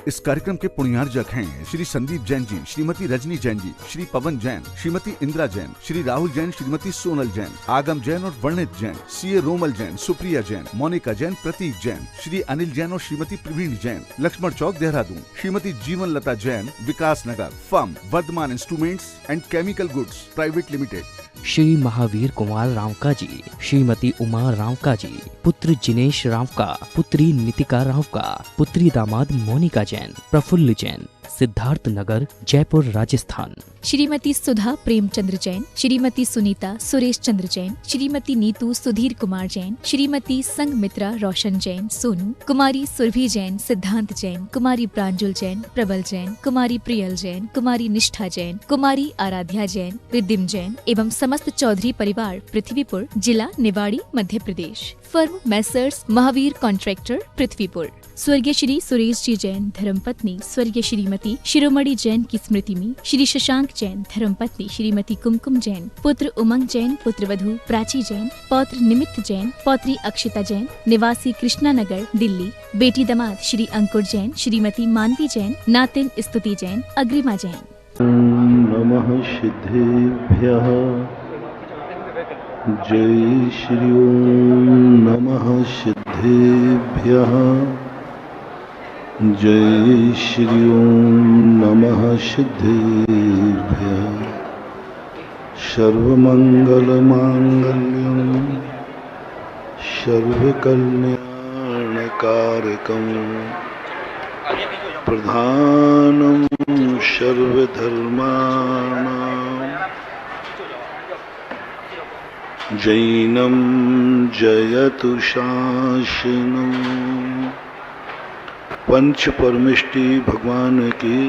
इस कार्यक्रम के पुण्यार्जक हैं श्री संदीप जैन जी, श्रीमती रजनी जैन जी, श्री पवन जैन, श्रीमती इंदिरा जैन, श्री राहुल जैन, श्रीमती सोनल जैन, आगम जैन और वर्णित जैन, सीए रोमल जैन, सुप्रिया जैन, मोनिका जैन, प्रतीक जैन, श्री अनिल जैन और Shrimati Praveen Jain, Laxman Chowk Dehradun, Shrimati Jeevan Lata Jain, Vikas Nagar, firm Vardhman instruments and chemical goods private limited, Shri Mahavir Kumar Rawka ji, Shrimati Uma Rawka ji, पुत्र जिनेश रावका, पुत्री नितिका रावका, पुत्री दामाद मोनिका जैन, प्रफुल्ल जैन, सिद्धार्थ नगर, जयपुर, राजस्थान। श्रीमती सुधा प्रेमचंद्र जैन, श्रीमती सुनीता सुरेश चंद्र जैन, श्रीमती नीतू सुधीर कुमार जैन, श्रीमती संगमित्रा रोशन जैन सोनू, कुमारी सुरभि जैन, सिद्धांत जैन, कुमारी प्रांजुल जैन, प्रबल जैन, कुमारी प्रियल जैन, कुमारी निष्ठा जैन, कुमारी आराध्या जैन, रिद्धिम जैन एवं समस्त चौधरी परिवार, पृथ्वीपुर, जिला Niwari, Madhya Pradesh. Firm messrs Mahavir contractor, Prithvipur. स्वर्गीय श्री सुरेश जी जैन धर्मपत्नी स्वर्गीय श्रीमती शिरोमणि जैन की स्मृति में श्री शशांक जैन धर्मपत्नी श्रीमती कुमकुम जैन, पुत्र उमंग जैन, पुत्र वधू प्राची जैन, पौत्र निमित्त जैन, पौत्री अक्षिता जैन, निवासी कृष्णा नगर, दिल्ली, बेटी दामाद श्री अंकुर जैन, श्रीमती मानवी जैन, नातिन स्तुति जैन, अग्रिमा जैन। नमः सिद्धेभ्यः जय श्री ओम नमः सिद्धेभ्यः जय श्री ओम नमः सिद्धेभ्यः सर्वमंगल मांगल्यं सर्वकल्याणकारकं प्रधानं सर्वधर्माणां जैनं जयतु शासनं। पंच परमेष्टि भगवान की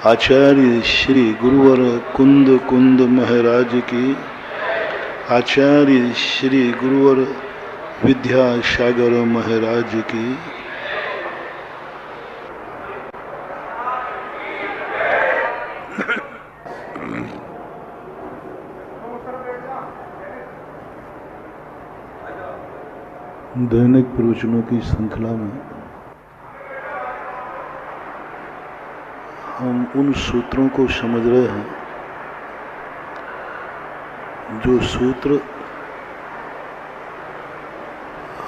आचार्य श्री गुरुवर कुंद कुंद महाराज की, आचार्य श्री गुरुवर विद्यासागर महाराज की, दैनिक प्रवचनों की श्रृंखला में हम उन सूत्रों को समझ रहे हैं जो सूत्र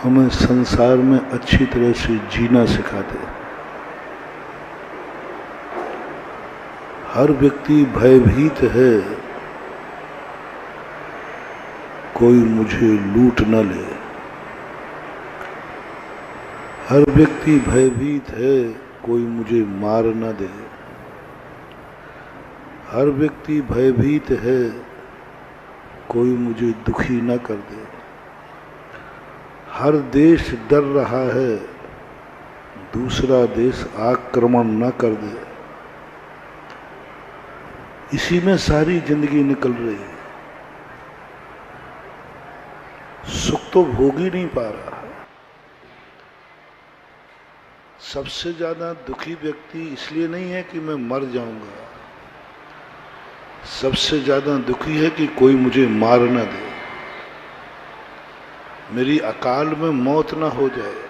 हमें संसार में अच्छी तरह से जीना सिखाते हैं। हर व्यक्ति भयभीत है कोई मुझे लूट न ले, हर व्यक्ति भयभीत है कोई मुझे मार न दे, हर व्यक्ति भयभीत है कोई मुझे दुखी न कर दे, हर देश डर रहा है दूसरा देश आक्रमण न कर दे। इसी में सारी जिंदगी निकल रही है। सुख तो भोग ही नहीं पा रहा। सबसे ज्यादा दुखी व्यक्ति इसलिए नहीं है कि मैं मर जाऊंगा, सबसे ज्यादा दुखी है कि कोई मुझे मार न दे, मेरी अकाल में मौत न हो जाए।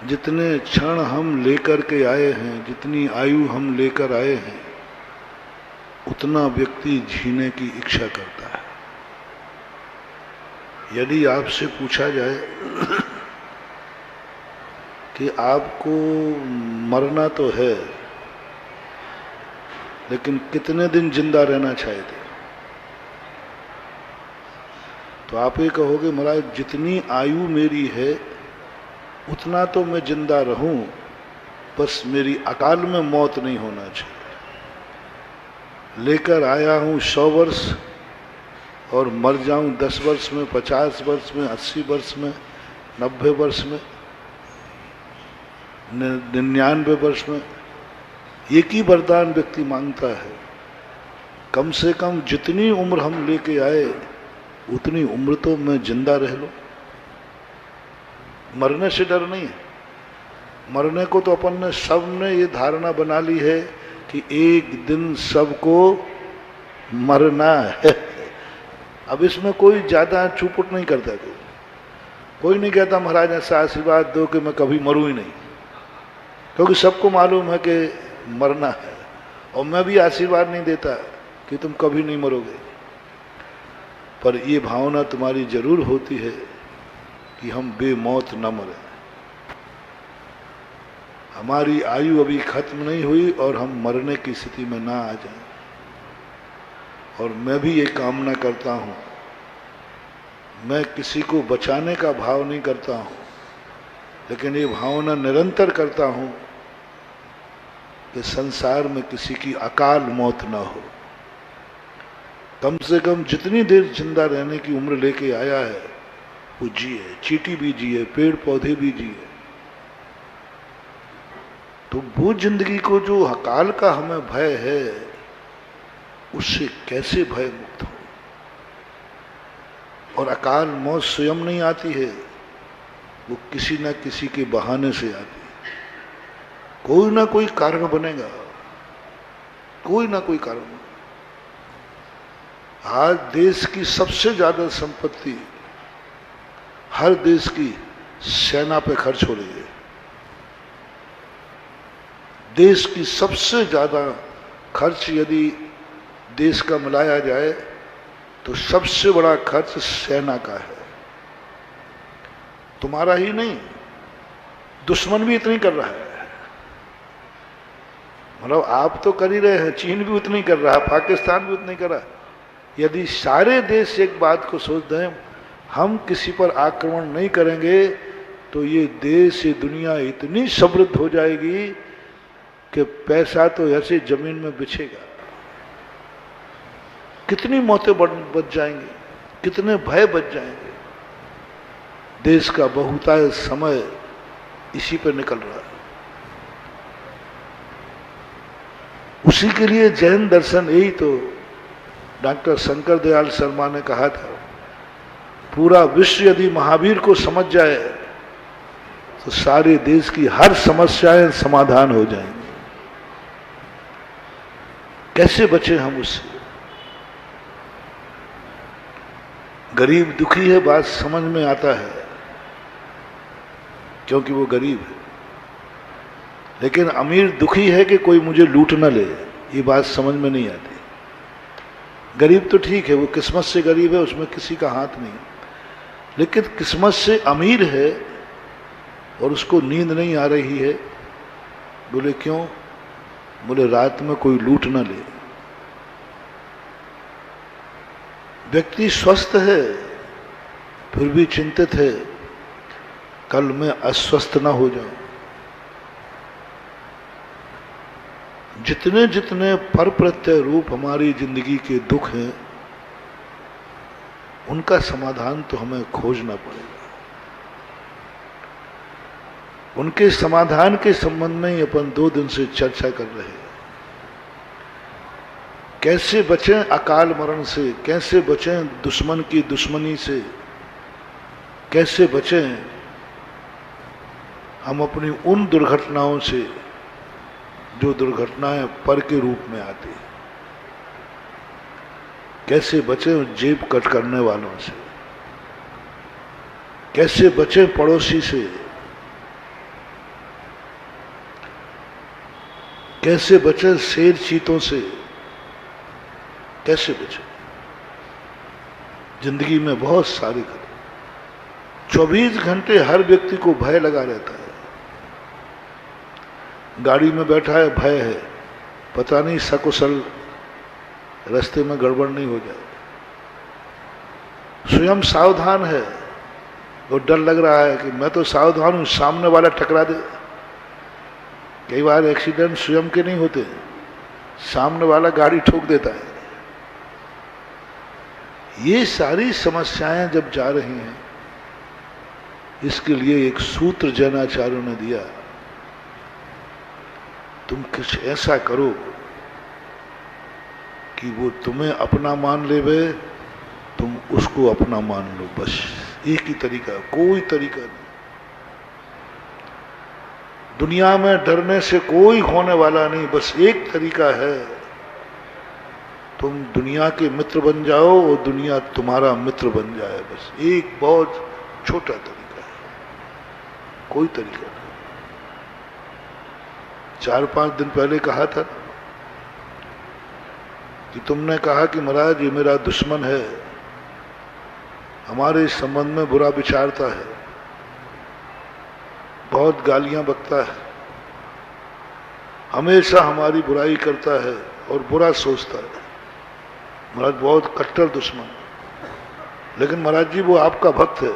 जितने क्षण हम लेकर के आए हैं, जितनी आयु हम लेकर आए हैं, उतना व्यक्ति जीने की इच्छा करता है। यदि आपसे पूछा जाए कि आपको मरना तो है लेकिन कितने दिन जिंदा रहना चाहते, तो आप ये कहोगे महाराज जितनी आयु मेरी है उतना तो मैं जिंदा रहूं, बस मेरी अकाल में मौत नहीं होना चाहिए। लेकर आया हूं 100 वर्ष और मर जाऊं 10 वर्ष में, 50 वर्ष में, 80 वर्ष में, 90 वर्ष में, 99 वर्ष में। एक ही वरदान व्यक्ति मांगता है, कम से कम जितनी उम्र हम लेके आए उतनी उम्र तो मैं जिंदा रह लूं। मरने से डर नहीं है। मरने को तो अपन ने सब ने ये धारणा बना ली है कि एक दिन सबको मरना है। अब इसमें कोई ज्यादा चुपट नहीं करता कोई। कोई नहीं कहता महाराज ऐसा आशीर्वाद दो कि मैं कभी मरूं ही नहीं, क्योंकि सबको मालूम है कि मरना है। और मैं भी आशीर्वाद नहीं देता कि तुम कभी नहीं मरोगे, पर ये भावना तुम्हारी जरूर होती है कि हम बेमौत न मरें। हमारी आयु अभी खत्म नहीं हुई और हम मरने की स्थिति में ना आ जाएं। और मैं भी ये कामना करता हूँ, मैं किसी को बचाने का भाव नहीं करता हूँ, लेकिन ये भावना निरंतर करता हूँ कि संसार में किसी की अकाल मौत ना हो। कम से कम जितनी देर जिंदा रहने की उम्र लेके आया है वो जिए, चींटी भी जिए, पेड़ पौधे भी जिए। तो वो जिंदगी को जो अकाल का हमें भय है, उससे कैसे भय मुक्त हो। और अकाल मौत स्वयं नहीं आती है, वो किसी न किसी के बहाने से आती है। कोई ना कोई कारण बनेगा, कोई ना कोई कारण। आज देश की सबसे ज्यादा संपत्ति हर देश की सेना पे खर्च हो रही है। देश की सबसे ज्यादा खर्च यदि देश का मिलाया जाए तो सबसे बड़ा खर्च सेना का है। तुम्हारा ही नहीं, दुश्मन भी इतनी कर रहा है। मतलब आप तो कर ही रहे हैं, चीन भी उतनी कर रहा है, पाकिस्तान भी उतनी कर रहा है। यदि सारे देश एक बात को सोच दें, हम किसी पर आक्रमण नहीं करेंगे, तो ये देश, ये दुनिया इतनी समृद्ध हो जाएगी कि पैसा तो ऐसे जमीन में बिछेगा। कितनी मौतें बच जाएंगी, कितने भय बच जाएंगे। देश का बहुतायत समय इसी पर निकल रहा है। उसी के लिए जैन दर्शन, यही तो डॉक्टर शंकर दयाल शर्मा ने कहा था, पूरा विश्व यदि महावीर को समझ जाए तो सारे देश की हर समस्याएं समाधान हो जाएंगी। कैसे बचे हम उससे? गरीब दुखी है, बात समझ में आता है क्योंकि वो गरीब है। लेकिन अमीर दुखी है कि कोई मुझे लूट न ले, ये बात समझ में नहीं आती। गरीब तो ठीक है, वो किस्मत से गरीब है, उसमें किसी का हाथ नहीं। लेकिन किस्मत से अमीर है और उसको नींद नहीं आ रही है। बोले क्यों? बोले रात में कोई लूट ना ले। व्यक्ति स्वस्थ है फिर भी चिंतित है, कल मैं अस्वस्थ ना हो जाऊं। जितने जितने पर प्रत्यय रूप हमारी जिंदगी के दुख हैं, उनका समाधान तो हमें खोजना पड़ेगा। उनके समाधान के संबंध में ही अपन 2 दिन से चर्चा कर रहे हैं। कैसे बचें अकाल मरण से, कैसे बचें दुश्मन की दुश्मनी से, कैसे बचें हम अपनी उन दुर्घटनाओं से जो दुर्घटनाएं पर के रूप में आती हैं। कैसे बचें जेब कट करने वालों से, कैसे बचें पड़ोसी से, कैसे बचें शेर चीतों से, कैसे बचें। जिंदगी में बहुत सारी 24 घंटे हर व्यक्ति को भय लगा रहता है। गाड़ी में बैठा है, भय है, पता नहीं सकुशल रास्ते में गड़बड़ नहीं हो जाए। स्वयं सावधान है, वो डर लग रहा है कि मैं तो सावधान हूं, सामने वाला टकरा दे। कई बार एक्सीडेंट स्वयं के नहीं होते, सामने वाला गाड़ी ठोक देता है। ये सारी समस्याएं जब जा रही हैं, इसके लिए एक सूत्र जैनाचार्यों ने दिया, तुम कुछ ऐसा करो कि वो तुम्हें अपना मान लेवे, तुम उसको अपना मान लो। बस एक ही तरीका, कोई तरीका नहीं। दुनिया में डरने से कोई होने वाला नहीं, बस एक तरीका है, तुम दुनिया के मित्र बन जाओ और दुनिया तुम्हारा मित्र बन जाए। बस एक बहुत छोटा तरीका। कोई तरीका नहीं। 4-5 दिन पहले कहा था कि तुमने कहा कि महाराज ये मेरा दुश्मन है, हमारे इस संबंध में बुरा विचारता है, बहुत गालियां बकता है, हमेशा हमारी बुराई करता है और बुरा सोचता है। महाराज बहुत कट्टर दुश्मन। लेकिन महाराज जी वो आपका भक्त है,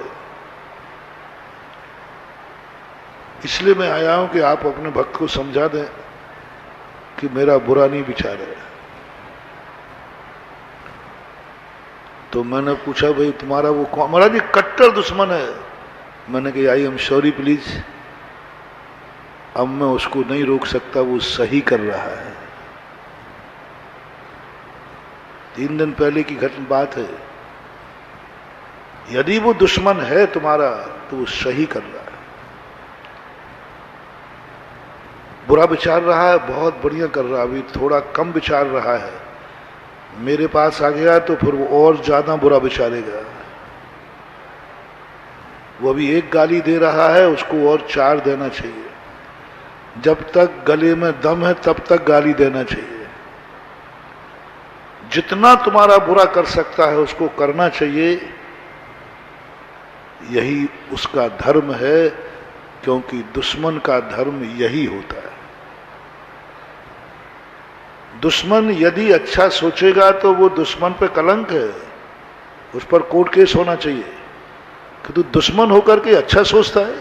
इसलिए मैं आया हूं कि आप अपने भक्त को समझा दें कि मेरा बुरा नहीं विचार है। तो मैंने पूछा भाई तुम्हारा वो कौन? महाराज जी कट्टर दुश्मन है। मैंने कहा आई एम सॉरी प्लीज, अब मैं उसको नहीं रोक सकता, वो सही कर रहा है। 3 दिन पहले की घटना बात है। यदि वो दुश्मन है तुम्हारा तो वो सही कर रहा है। बुरा विचार रहा है, बहुत बढ़िया कर रहा है, अभी थोड़ा कम विचार रहा है, मेरे पास आ गया तो फिर वो और ज्यादा बुरा विचारेगा। वो अभी 1 गाली दे रहा है, उसको और 4 देना चाहिए। जब तक गले में दम है तब तक गाली देना चाहिए। जितना तुम्हारा बुरा कर सकता है उसको करना चाहिए, यही उसका धर्म है, क्योंकि दुश्मन का धर्म यही होता है। दुश्मन यदि अच्छा सोचेगा तो वो दुश्मन पे कलंक है, उस पर कोर्ट केस होना चाहिए कि तू दुश्मन होकर के अच्छा सोचता है,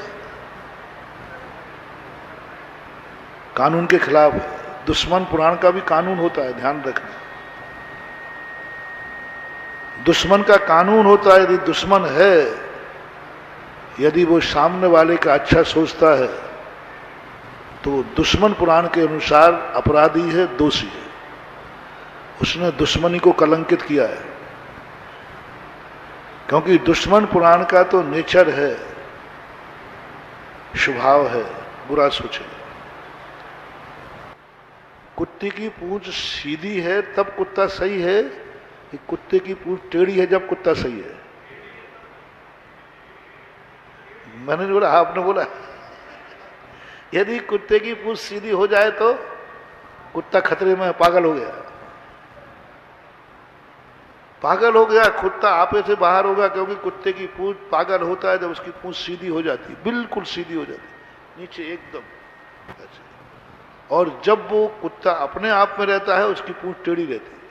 कानून के खिलाफ है। दुश्मन पुराण का भी कानून होता है, ध्यान रखना। दुश्मन का कानून होता है, यदि दुश्मन है, यदि वो सामने वाले का अच्छा सोचता है तो दुश्मन पुराण के अनुसार अपराधी है, दोषी है, उसने दुश्मनी को कलंकित किया है। क्योंकि दुश्मन पुराण का तो नेचर है, स्वभाव है, बुरा सोचे। कुत्ते की पूंछ सीधी है तब कुत्ता सही है, कि कुत्ते की पूंछ टेढ़ी है जब कुत्ता सही है? मैंने नहीं बोला, आपने बोला। यदि कुत्ते की पूंछ सीधी हो जाए तो कुत्ता खतरे में, पागल हो गया। पागल हो गया, कुत्ता आपे से बाहर होगा, क्योंकि कुत्ते की पूंछ पागल होता है जब उसकी पूंछ सीधी हो जाती है, बिल्कुल सीधी हो जाती है, नीचे एकदम ऐसे। और जब वो कुत्ता अपने आप में रहता है उसकी पूंछ टेढ़ी रहती है।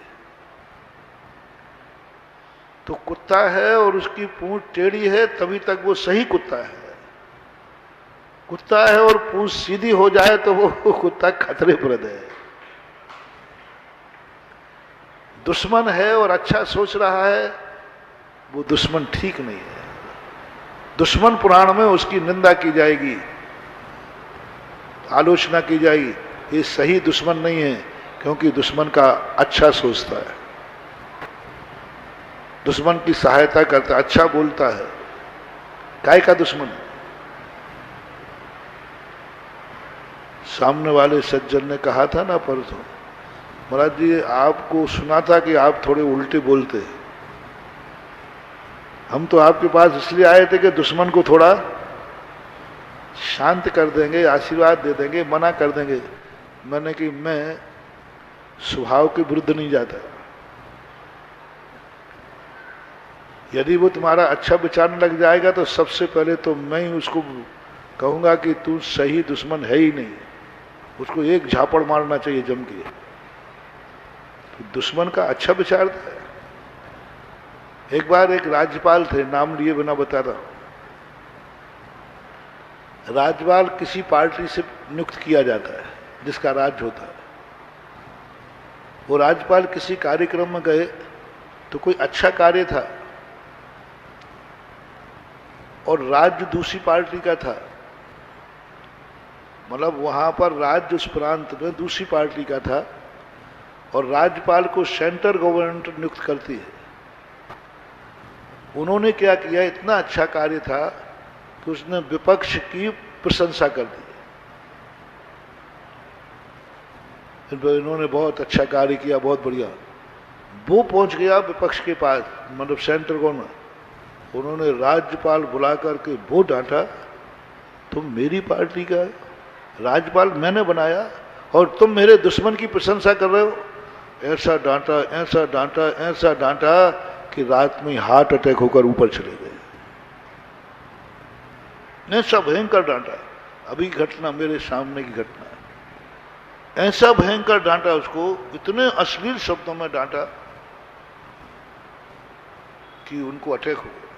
तो कुत्ता है और उसकी पूंछ टेढ़ी है तभी तक वो सही कुत्ता है। कुत्ता है और पूंछ सीधी हो जाए तो वो कुत्ता खतरे प्रद है। दुश्मन है और अच्छा सोच रहा है, वो दुश्मन ठीक नहीं है। दुश्मन पुराण में उसकी निंदा की जाएगी, आलोचना की जाएगी, ये सही दुश्मन नहीं है, क्योंकि दुश्मन का अच्छा सोचता है, दुश्मन की सहायता करता है, अच्छा बोलता है। काय का दुश्मन? सामने वाले सज्जन ने कहा था ना परसों, महाराज जी आपको सुना था कि आप थोड़े उल्टे बोलते, हम तो आपके पास इसलिए आए थे कि दुश्मन को थोड़ा शांत कर देंगे, आशीर्वाद दे देंगे, मना कर देंगे। मैंने कि मैं स्वभाव के विरुद्ध नहीं जाता। यदि वो तुम्हारा अच्छा विचारने लग जाएगा तो सबसे पहले तो मैं ही उसको कहूंगा कि तू सही दुश्मन है ही नहीं, उसको एक झापड़ मारना चाहिए जम के। तो दुश्मन का अच्छा विचार था। एक बार एक राज्यपाल थे, नाम लिए बिना बता रहा हूं। राज्यपाल किसी पार्टी से नियुक्त किया जाता है जिसका राज्य होता है। वो राज्यपाल किसी कार्यक्रम में गए तो कोई अच्छा कार्य था और राज्य दूसरी पार्टी का था, मतलब वहां पर राज्य उस प्रांत में दूसरी पार्टी का था और राज्यपाल को सेंट्रल गवर्नमेंट नियुक्त करती है। उन्होंने क्या किया, इतना अच्छा कार्य था कि उसने विपक्ष की प्रशंसा कर दी। इन्होंने बहुत अच्छा कार्य किया, बहुत बढ़िया। वो पहुंच गया विपक्ष के पास, मतलब सेंट्रल गवर्नमेंट। उन्होंने राज्यपाल बुला करके वो डांटा तुम मेरी पार्टी का राज्यपाल मैंने बनाया और तुम मेरे दुश्मन की प्रशंसा कर रहे हो। ऐसा डांटा, ऐसा डांटा, ऐसा डांटा कि रात में हार्ट अटैक होकर ऊपर चले गए। ऐसा भयंकर डांटा, अभी घटना मेरे सामने की घटना, ऐसा भयंकर डांटा उसको, इतने अश्लील शब्दों में डांटा कि उनको अटैक हो गया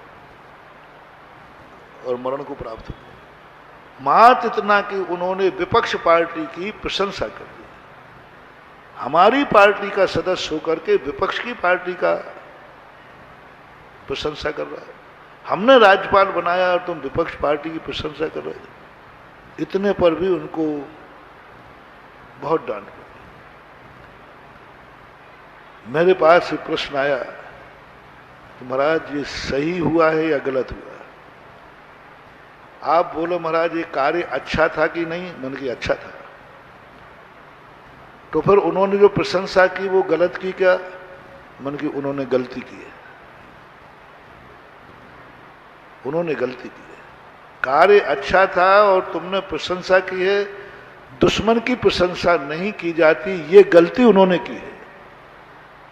और मरण को प्राप्त हो गया। मात्र इतना कि उन्होंने विपक्ष पार्टी की प्रशंसा कर दी। हमारी पार्टी का सदस्य होकर के विपक्ष की पार्टी का प्रशंसा कर रहा है। हमने राज्यपाल बनाया और तुम विपक्ष पार्टी की प्रशंसा कर रहे हो। इतने पर भी उनको बहुत डांट पड़ी। मेरे पास एक प्रश्न आया कि महाराज ये सही हुआ है या गलत हुआ है? आप बोलो महाराज ये कार्य अच्छा था कि नहीं? मैंने कहा अच्छा था। तो फिर उन्होंने जो प्रशंसा की वो गलत की क्या? मैंने कहा उन्होंने गलती की है, उन्होंने गलती की है। कार्य अच्छा था और तुमने प्रशंसा की है, दुश्मन की प्रशंसा नहीं की जाती, ये गलती उन्होंने की है।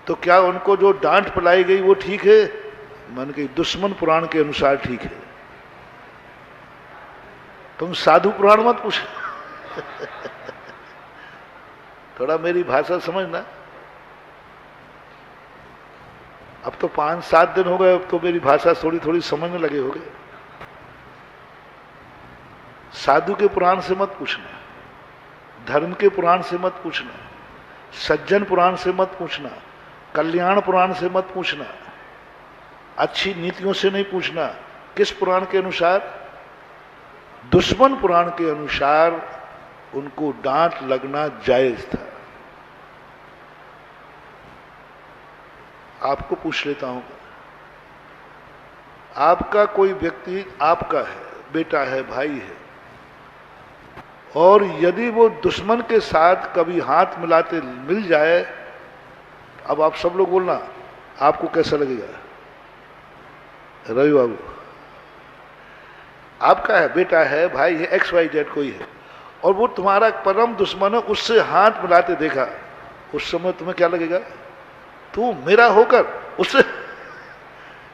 तो क्या उनको जो डांट पलाई गई वो ठीक है? मैंने कहा दुश्मन पुराण के अनुसार ठीक है, तुम साधु पुराण मत पूछ। थोड़ा मेरी भाषा समझना। अब तो 5-7 दिन हो गए, अब तो मेरी भाषा थोड़ी थोड़ी समझने लगे हो गए। साधु के पुराण से मत पूछना, धर्म के पुराण से मत पूछना, सज्जन पुराण से मत पूछना, कल्याण पुराण से मत पूछना, अच्छी नीतियों से नहीं पूछना। किस पुराण के अनुसार? दुश्मन पुराण के अनुसार उनको डांट लगना जायज था। आपको पूछ लेता हूं, आपका कोई व्यक्ति आपका है, बेटा है, भाई है, और यदि वो दुश्मन के साथ कभी हाथ मिलाते मिल जाए, अब आप सब लोग बोलना आपको कैसा लगेगा? रवि बाबू, आपका है, बेटा है, भाई है, XYZ कोई है, और वो तुम्हारा परम दुश्मन है, उससे हाथ मिलाते देखा, उस समय तुम्हें क्या लगेगा? तू मेरा होकर उससे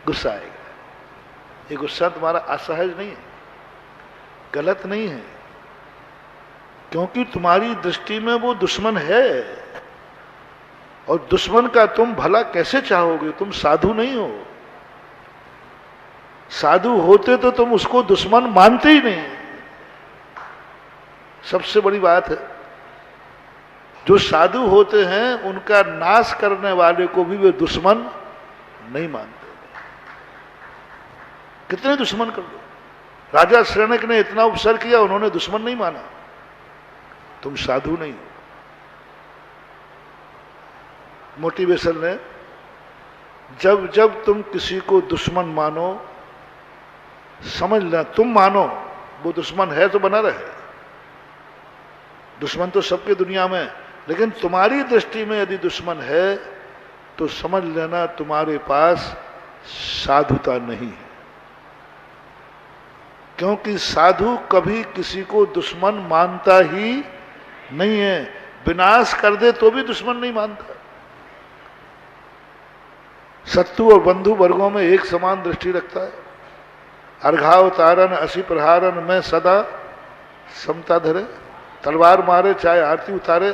गुस्सा आएगा। ये गुस्सा तुम्हारा असहज नहीं है, गलत नहीं है, क्योंकि तुम्हारी दृष्टि में वो दुश्मन है, और दुश्मन का तुम भला कैसे चाहोगे? तुम साधु नहीं हो। साधु होते तो तुम उसको दुश्मन मानते ही नहीं। सबसे बड़ी बात है, जो साधु होते हैं उनका नाश करने वाले को भी वे दुश्मन नहीं मानते। कितने दुश्मन कर लो, राजा श्रेणक ने इतना उपसर किया, उन्होंने दुश्मन नहीं माना। तुम साधु नहीं हो। मोटिवेशन ने जब जब तुम किसी को दुश्मन मानो, समझ लेना तुम मानो वो दुश्मन है तो बना रहे। दुश्मन तो सबके दुनिया में, लेकिन तुम्हारी दृष्टि में यदि दुश्मन है तो समझ लेना तुम्हारे पास साधुता नहीं है, क्योंकि साधु कभी किसी को दुश्मन मानता ही नहीं है। विनाश कर दे तो भी दुश्मन नहीं मानता। शत्रु और बंधु वर्गों में एक समान दृष्टि रखता है। अर्घावतारन असी प्रहारन में सदा समता धरे, तलवार मारे चाहे आरती उतारे,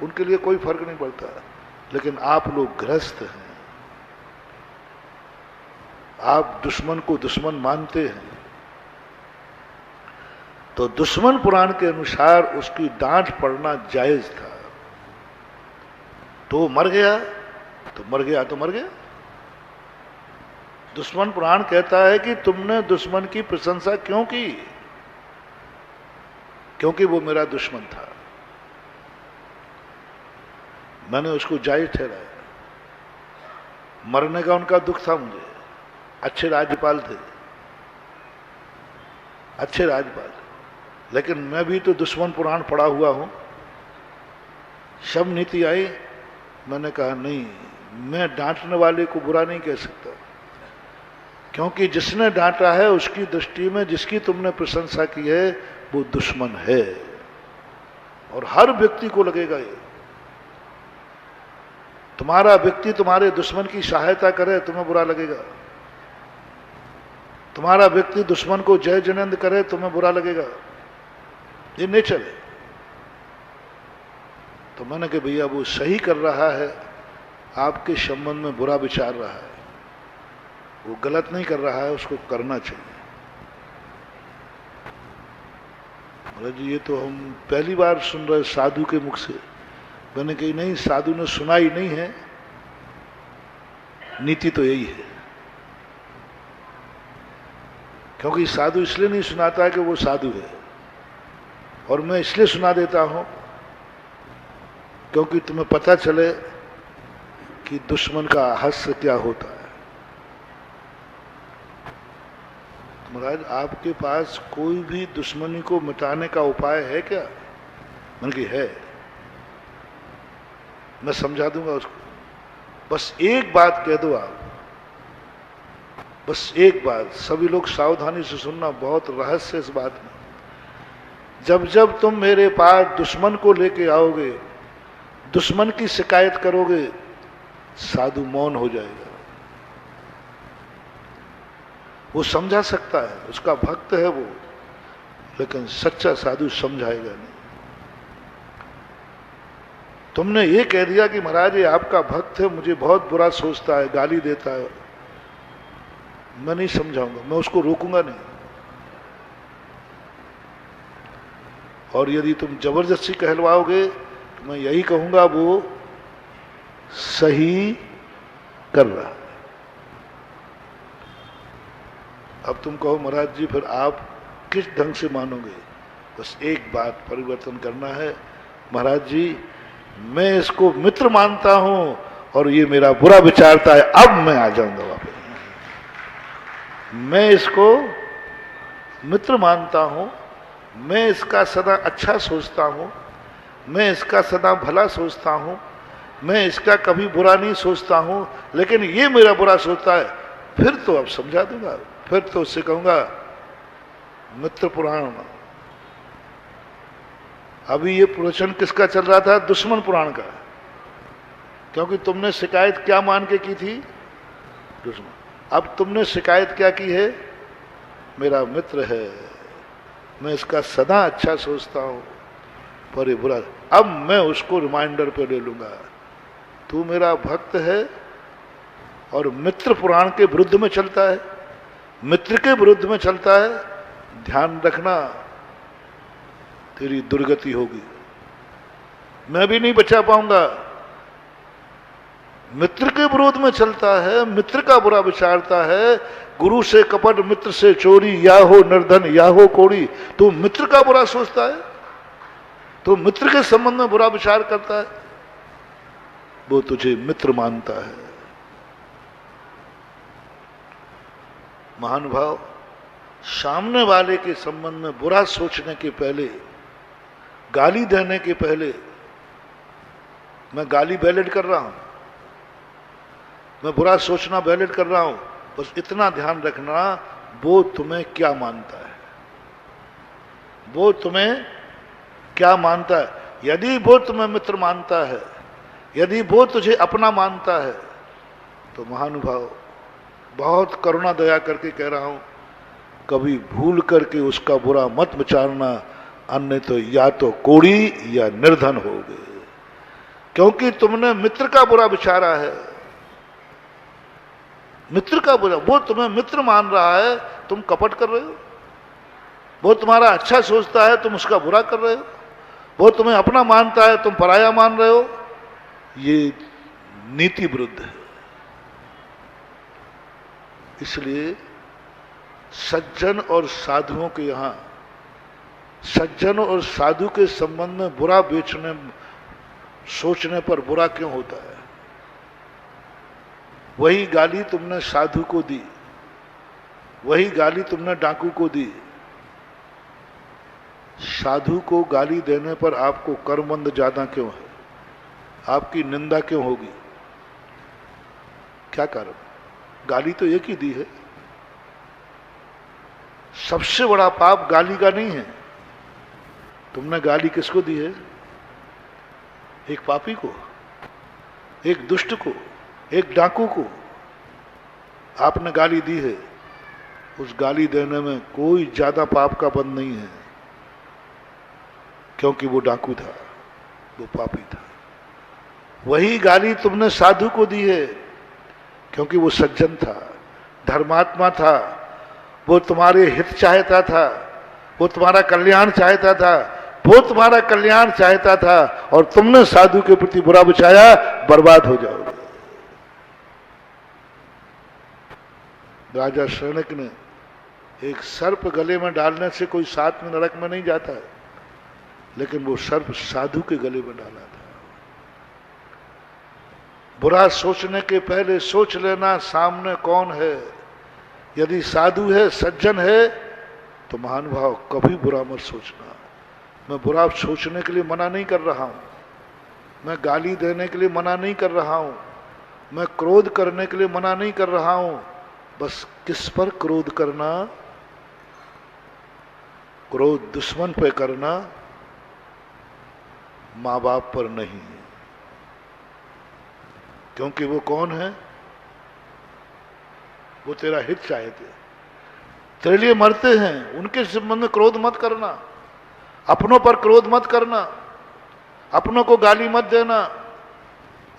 उनके लिए कोई फर्क नहीं पड़ता। लेकिन आप लोग ग्रस्त हैं, आप दुश्मन को दुश्मन मानते हैं। तो दुश्मन पुराण के अनुसार उसकी डांट पड़ना जायज था। तो मर गया तो मर गया तो मर गया। दुश्मन पुराण कहता है कि तुमने दुश्मन की प्रशंसा क्यों की? क्योंकि वो मेरा दुश्मन था, मैंने उसको जायज ठहराया। मरने का उनका दुख था मुझे। अच्छे राज्यपाल थे, अच्छे राज्यपाल, लेकिन मैं भी तो दुश्मन पुराण पढ़ा हुआ हूं। शब नीति आई, मैंने कहा नहीं, मैं डांटने वाले को बुरा नहीं कह सकता, क्योंकि जिसने डांटा है उसकी दृष्टि में जिसकी तुमने प्रशंसा की है वो दुश्मन है, और हर व्यक्ति को लगेगा ये। तुम्हारा व्यक्ति तुम्हारे दुश्मन की सहायता करे तुम्हें बुरा लगेगा, तुम्हारा व्यक्ति दुश्मन को जय जिनेंद्र करे तुम्हें बुरा लगेगा, ये नेचर है। तो मैंने कहा भैया वो सही कर रहा है, आपके संबंध में बुरा विचार रहा है, वो गलत नहीं कर रहा है, उसको करना चाहिए। बोला जी ये तो हम पहली बार सुन रहे साधु के मुख से। मैंने कही नहीं, साधु ने सुनाई नहीं है, नीति तो यही है। क्योंकि साधु इसलिए नहीं सुनाता है कि वो साधु है, और मैं इसलिए सुना देता हूं क्योंकि तुम्हें पता चले कि दुश्मन का हास्य क्या होता है। महाराज आपके पास कोई भी दुश्मनी को मिटाने का उपाय है क्या? मैंने कहा है, मैं समझा दूंगा उसको, बस एक बात कह दो आप, बस एक बात। सभी लोग सावधानी से सुनना, बहुत रहस्य इस बात में। जब जब तुम मेरे पास दुश्मन को लेके आओगे, दुश्मन की शिकायत करोगे, साधु मौन हो जाएगा। वो समझा सकता है, उसका भक्त है वो, लेकिन सच्चा साधु समझाएगा नहीं। तुमने ये कह दिया कि महाराज ये आपका भक्त है, मुझे बहुत बुरा सोचता है, गाली देता है, मैं नहीं समझाऊंगा, मैं उसको रोकूंगा नहीं। और यदि तुम जबरदस्ती कहलवाओगे तो मैं यही कहूंगा वो सही कर रहा है। अब तुम कहो महाराज जी फिर आप किस ढंग से मानोगे? बस एक बात परिवर्तन करना है, महाराज जी मैं इसको मित्र मानता हूं और ये मेरा बुरा विचारता है, अब मैं आ जाऊंगा वापस। मैं इसको मित्र मानता हूं, मैं इसका सदा अच्छा सोचता हूं, मैं इसका सदा भला सोचता हूं, मैं इसका कभी बुरा नहीं सोचता हूं, लेकिन ये मेरा बुरा सोचता है, फिर तो अब समझा दूंगा, फिर तो उससे कहूंगा मित्र पुराण। अभी ये प्रवचन किसका चल रहा था? दुश्मन पुराण का, क्योंकि तुमने शिकायत क्या मान के की थी? दुश्मन। अब तुमने शिकायत क्या की है? मेरा मित्र है, मैं इसका सदा अच्छा सोचता हूं, पर ये बुरा। अब मैं उसको रिमाइंडर पे ले लूंगा, तू मेरा भक्त है और मित्र पुराण के विरुद्ध में चलता है, मित्र के विरुद्ध में चलता है, ध्यान रखना तेरी दुर्गति होगी, मैं भी नहीं बचा पाऊंगा। मित्र के विरोध में चलता है, मित्र का बुरा विचारता है, गुरु से कपट मित्र से चोरी, या हो निर्धन या हो कोड़ी। तू मित्र का बुरा सोचता है, तो मित्र के संबंध में बुरा विचार करता है, वो तुझे मित्र मानता है। महानुभाव, सामने वाले के संबंध में बुरा सोचने के पहले, गाली देने के पहले, मैं गाली वैलिड कर रहा हूं, मैं बुरा सोचना वैलिड कर रहा हूं, बस इतना ध्यान रखना वो तुम्हें क्या मानता है, वो तुम्हें क्या मानता है। यदि वो तुम्हें मित्र मानता है, यदि वो तुझे अपना मानता है, तो महानुभाव बहुत करुणा दया करके कह रहा हूं, कभी भूल करके उसका बुरा मत विचारना, अन्य तो या तो कोड़ी या निर्धन होगे, क्योंकि तुमने मित्र का बुरा विचारा है। मित्र का बुरा, वो तुम्हें मित्र मान रहा है, तुम कपट कर रहे हो। वो तुम्हारा अच्छा सोचता है, तुम उसका बुरा कर रहे हो। वो तुम्हें अपना मानता है, तुम पराया मान रहे हो। ये नीति विरुद्ध है। इसलिए सज्जन और साधुओं के यहां, सज्जन और साधु के संबंध में बुरा बेचने सोचने पर बुरा क्यों होता है? वही गाली तुमने साधु को दी, वही गाली तुमने डाकू को दी। साधु को गाली देने पर आपको कर्मबंध ज्यादा क्यों है? आपकी निंदा क्यों होगी? क्या कारण? गाली तो एक ही दी है, सबसे बड़ा पाप गाली का नहीं है। तुमने गाली किसको दी है? एक पापी को, एक दुष्ट को, एक डाकू को आपने गाली दी है। उस गाली देने में कोई ज्यादा पाप का बंध नहीं है, क्योंकि वो डाकू था, वो पापी था। वही गाली तुमने साधु को दी है, क्योंकि वो सज्जन था, धर्मात्मा था, वो तुम्हारे हित चाहता था, वो तुम्हारा कल्याण चाहता था, वो तुम्हारा कल्याण चाहता था, और तुमने साधु के प्रति बुरा बचाया, बर्बाद हो जाओगे। राजा शरणक ने एक सर्प गले में डालने से कोई साथ में नरक में नहीं जाता है, लेकिन वो सर्प साधु के गले में डाला था। बुरा सोचने के पहले सोच लेना सामने कौन है। यदि साधु है, सज्जन है, तो महानुभाव कभी बुरा मत सोचना। मैं बुरा सोचने के लिए मना नहीं कर रहा हूं, मैं गाली देने के लिए मना नहीं कर रहा हूं, मैं क्रोध करने के लिए मना नहीं कर रहा हूं। बस किस पर क्रोध करना? क्रोध दुश्मन पे करना, मां बाप पर नहीं। क्योंकि वो कौन है? वो तेरा हित चाहते, तेरे लिए मरते हैं। उनके संबंध में क्रोध मत करना, अपनों पर क्रोध मत करना, अपनों को गाली मत देना,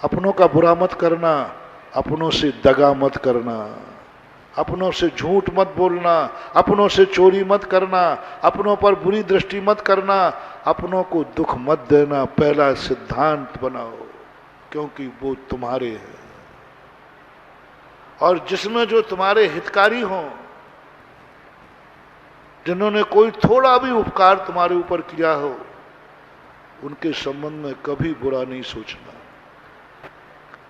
अपनों का बुरा मत करना, अपनों से दगा मत करना, अपनों से झूठ मत बोलना, अपनों से चोरी मत करना, अपनों पर बुरी दृष्टि मत करना, अपनों को दुख मत देना। पहला सिद्धांत बनाओ, क्योंकि वो तुम्हारे हैं। और जिसमें जो तुम्हारे हितकारी हों, जिन्होंने कोई थोड़ा भी उपकार तुम्हारे ऊपर किया हो, उनके संबंध में कभी बुरा नहीं सोचना,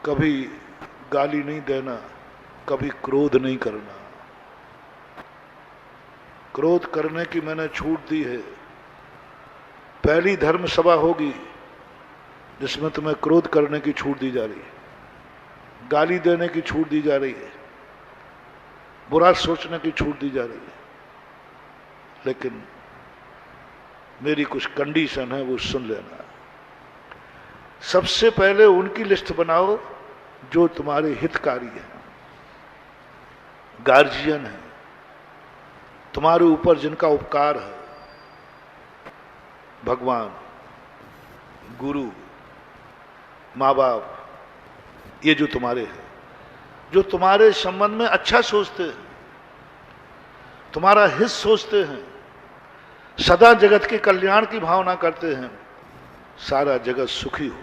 कभी गाली नहीं देना, कभी क्रोध नहीं करना। क्रोध करने की मैंने छूट दी है। पहली धर्म सभा होगी जिसमें तुम्हें क्रोध करने की छूट दी जा रही है, गाली देने की छूट दी जा रही है, बुरा सोचने की छूट दी जा रही है। लेकिन मेरी कुछ कंडीशन है, वो सुन लेना। सबसे पहले उनकी लिस्ट बनाओ जो तुम्हारे हितकारी हैं, गार्जियन है, तुम्हारे ऊपर जिनका उपकार है, भगवान, गुरु, माँ बाप, ये जो तुम्हारे हैं, जो तुम्हारे संबंध में अच्छा सोचते हैं, तुम्हारा हित सोचते हैं, सदा जगत के कल्याण की भावना करते हैं, सारा जगत सुखी हो।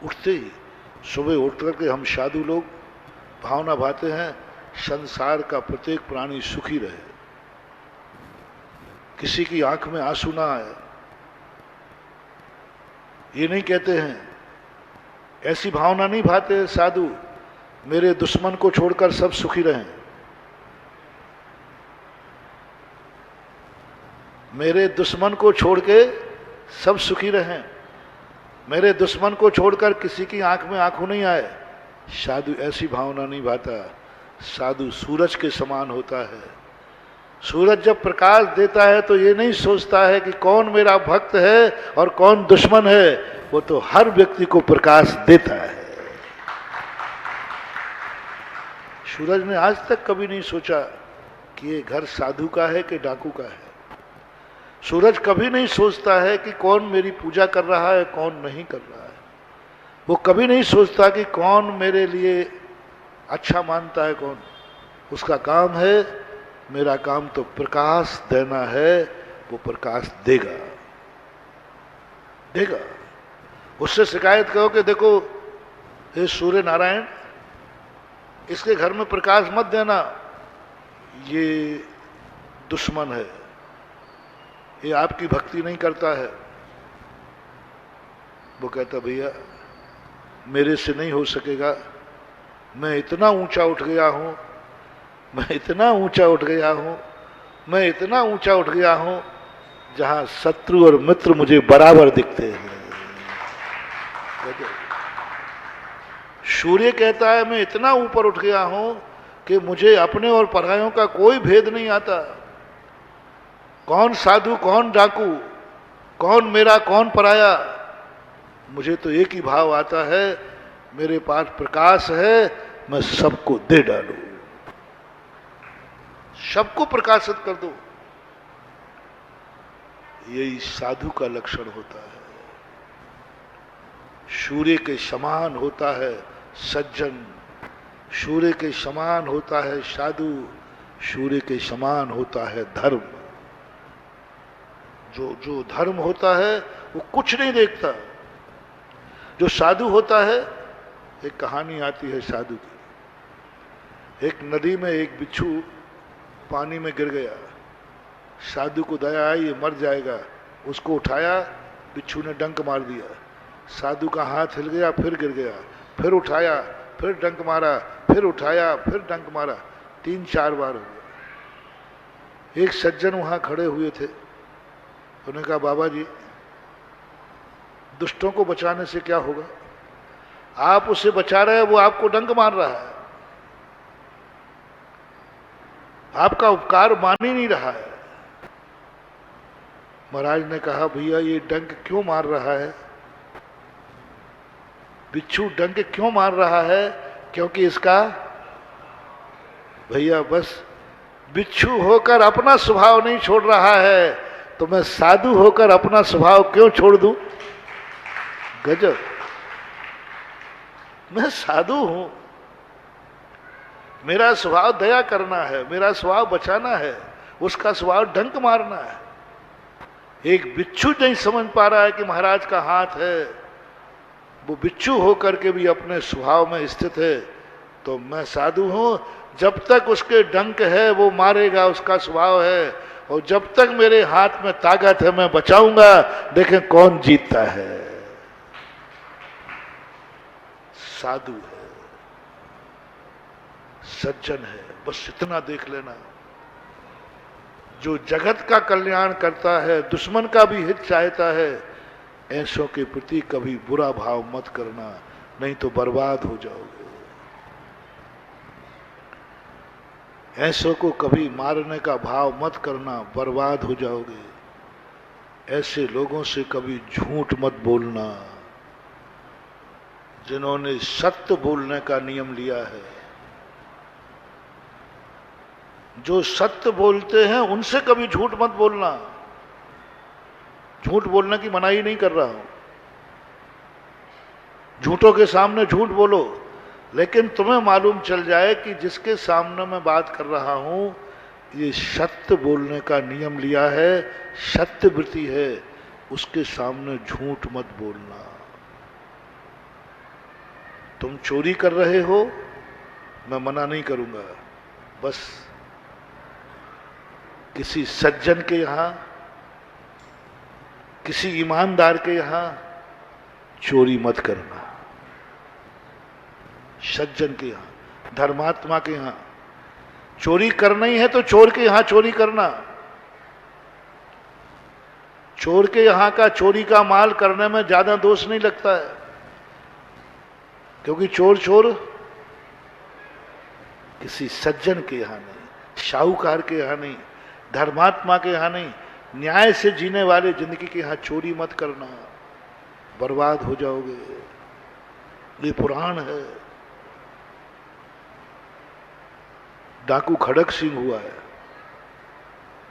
उठते ही सुबह उठ करके हम साधु लोग भावना भाते हैं, संसार का प्रत्येक प्राणी सुखी रहे, किसी की आंख में आंसू ना आए। ये नहीं कहते हैं, ऐसी भावना नहीं भाते हैं साधु, मेरे दुश्मन को छोड़कर सब सुखी रहें, मेरे दुश्मन को छोड़ के सब सुखी रहें, मेरे दुश्मन को छोड़कर किसी की आंख में आंसू नहीं आए। साधु ऐसी भावना नहीं भाता। साधु सूरज के समान होता है। सूरज जब प्रकाश देता है तो ये नहीं सोचता है कि कौन मेरा भक्त है और कौन दुश्मन है, वो तो हर व्यक्ति को प्रकाश देता है। सूरज ने आज तक कभी नहीं सोचा कि ये घर साधु का है कि डाकू का है। सूरज कभी नहीं सोचता है कि कौन मेरी पूजा कर रहा है, कौन नहीं कर रहा है। वो कभी नहीं सोचता कि कौन मेरे लिए अच्छा मानता है, कौन। उसका काम है, मेरा काम तो प्रकाश देना है, वो प्रकाश देगा देगा। उससे शिकायत करो कि देखो हे सूर्य नारायण, इसके घर में प्रकाश मत देना, ये दुश्मन है, ये आपकी भक्ति नहीं करता है। वो कहता भैया मेरे से नहीं हो सकेगा, मैं इतना ऊंचा उठ गया हूं, मैं इतना ऊंचा उठ गया हूं, मैं इतना ऊंचा उठ गया हूं जहां शत्रु और मित्र मुझे बराबर दिखते हैं। सूर्य कहता है मैं इतना ऊपर उठ गया हूं कि मुझे अपने और परायों का कोई भेद नहीं आता। कौन साधु, कौन डाकू, कौन मेरा, कौन पराया, मुझे तो एक ही भाव आता है, मेरे पास प्रकाश है, मैं सबको दे डालूं, सबको प्रकाशित कर दूं। यही साधु का लक्षण होता है। सूर्य के समान होता है सज्जन, सूर्य के समान होता है साधु, सूर्य के समान होता है धर्म। जो धर्म होता है वो कुछ नहीं देखता। जो साधु होता है, एक कहानी आती है साधु की। एक नदी में एक बिच्छू पानी में गिर गया। साधु को दया आई, ये मर जाएगा। उसको उठाया, बिच्छू ने डंक मार दिया। साधु का हाथ हिल गया, फिर गिर गया, फिर उठाया, फिर डंक मारा, फिर उठाया, फिर डंक मारा। 3-4 बार हो गया। एक सज्जन वहां खड़े हुए थे। उन्होंने कहा, बाबा जी, दुष्टों को बचाने से क्या होगा? आप उसे बचा रहे हैं, वो आपको डंक मार रहा है। आपका उपकार मान ही नहीं रहा है। महाराज ने कहा, भैया ये डंक क्यों मार रहा है? बिच्छू डंक क्यों मार रहा है? क्योंकि इसका, भैया बस बिच्छू होकर अपना स्वभाव नहीं छोड़ रहा है, तो मैं साधु होकर अपना स्वभाव क्यों छोड़ दूं? गजब। मैं साधु हूं, मेरा स्वभाव दया करना है, मेरा स्वभाव बचाना है, उसका स्वभाव डंक मारना है। एक बिच्छू नहीं समझ पा रहा है कि महाराज का हाथ है, वो बिच्छू होकर के भी अपने स्वभाव में स्थित है। तो मैं साधु हूं, जब तक उसके डंक है वो मारेगा, उसका स्वभाव है, और जब तक मेरे हाथ में ताकत है मैं बचाऊंगा। देखें कौन जीतता है। साधु है, सज्जन है, बस इतना देख लेना। जो जगत का कल्याण करता है, दुश्मन का भी हित चाहता है, ऐसों के प्रति कभी बुरा भाव मत करना, नहीं तो बर्बाद हो जाओगे। ऐसों को कभी मारने का भाव मत करना, बर्बाद हो जाओगे। ऐसे लोगों से कभी झूठ मत बोलना, जिन्होंने सत्य बोलने का नियम लिया है। जो सत्य बोलते हैं उनसे कभी झूठ मत बोलना। झूठ बोलने की मनाही नहीं कर रहा हूं, झूठों के सामने झूठ बोलो, लेकिन तुम्हें मालूम चल जाए कि जिसके सामने मैं बात कर रहा हूं ये सत्य बोलने का नियम लिया है, सत्य वृत्ति है, उसके सामने झूठ मत बोलना। तुम चोरी कर रहे हो, मैं मना नहीं करूंगा, बस किसी सज्जन के यहां, किसी ईमानदार के यहां चोरी मत करना। सज्जन के यहां, धर्मात्मा के यहां चोरी करना ही है तो चोर के यहां चोरी करना। चोर के यहां का चोरी का माल करने में ज्यादा दोष नहीं लगता है, क्योंकि चोर चोर किसी सज्जन के यहां नहीं, साहूकार के यहां नहीं, धर्मात्मा के यहां नहीं, न्याय से जीने वाले जिंदगी के यहां चोरी मत करना, बर्बाद हो जाओगे। ये पुराण है। डाकू खड़क सिंह हुआ है,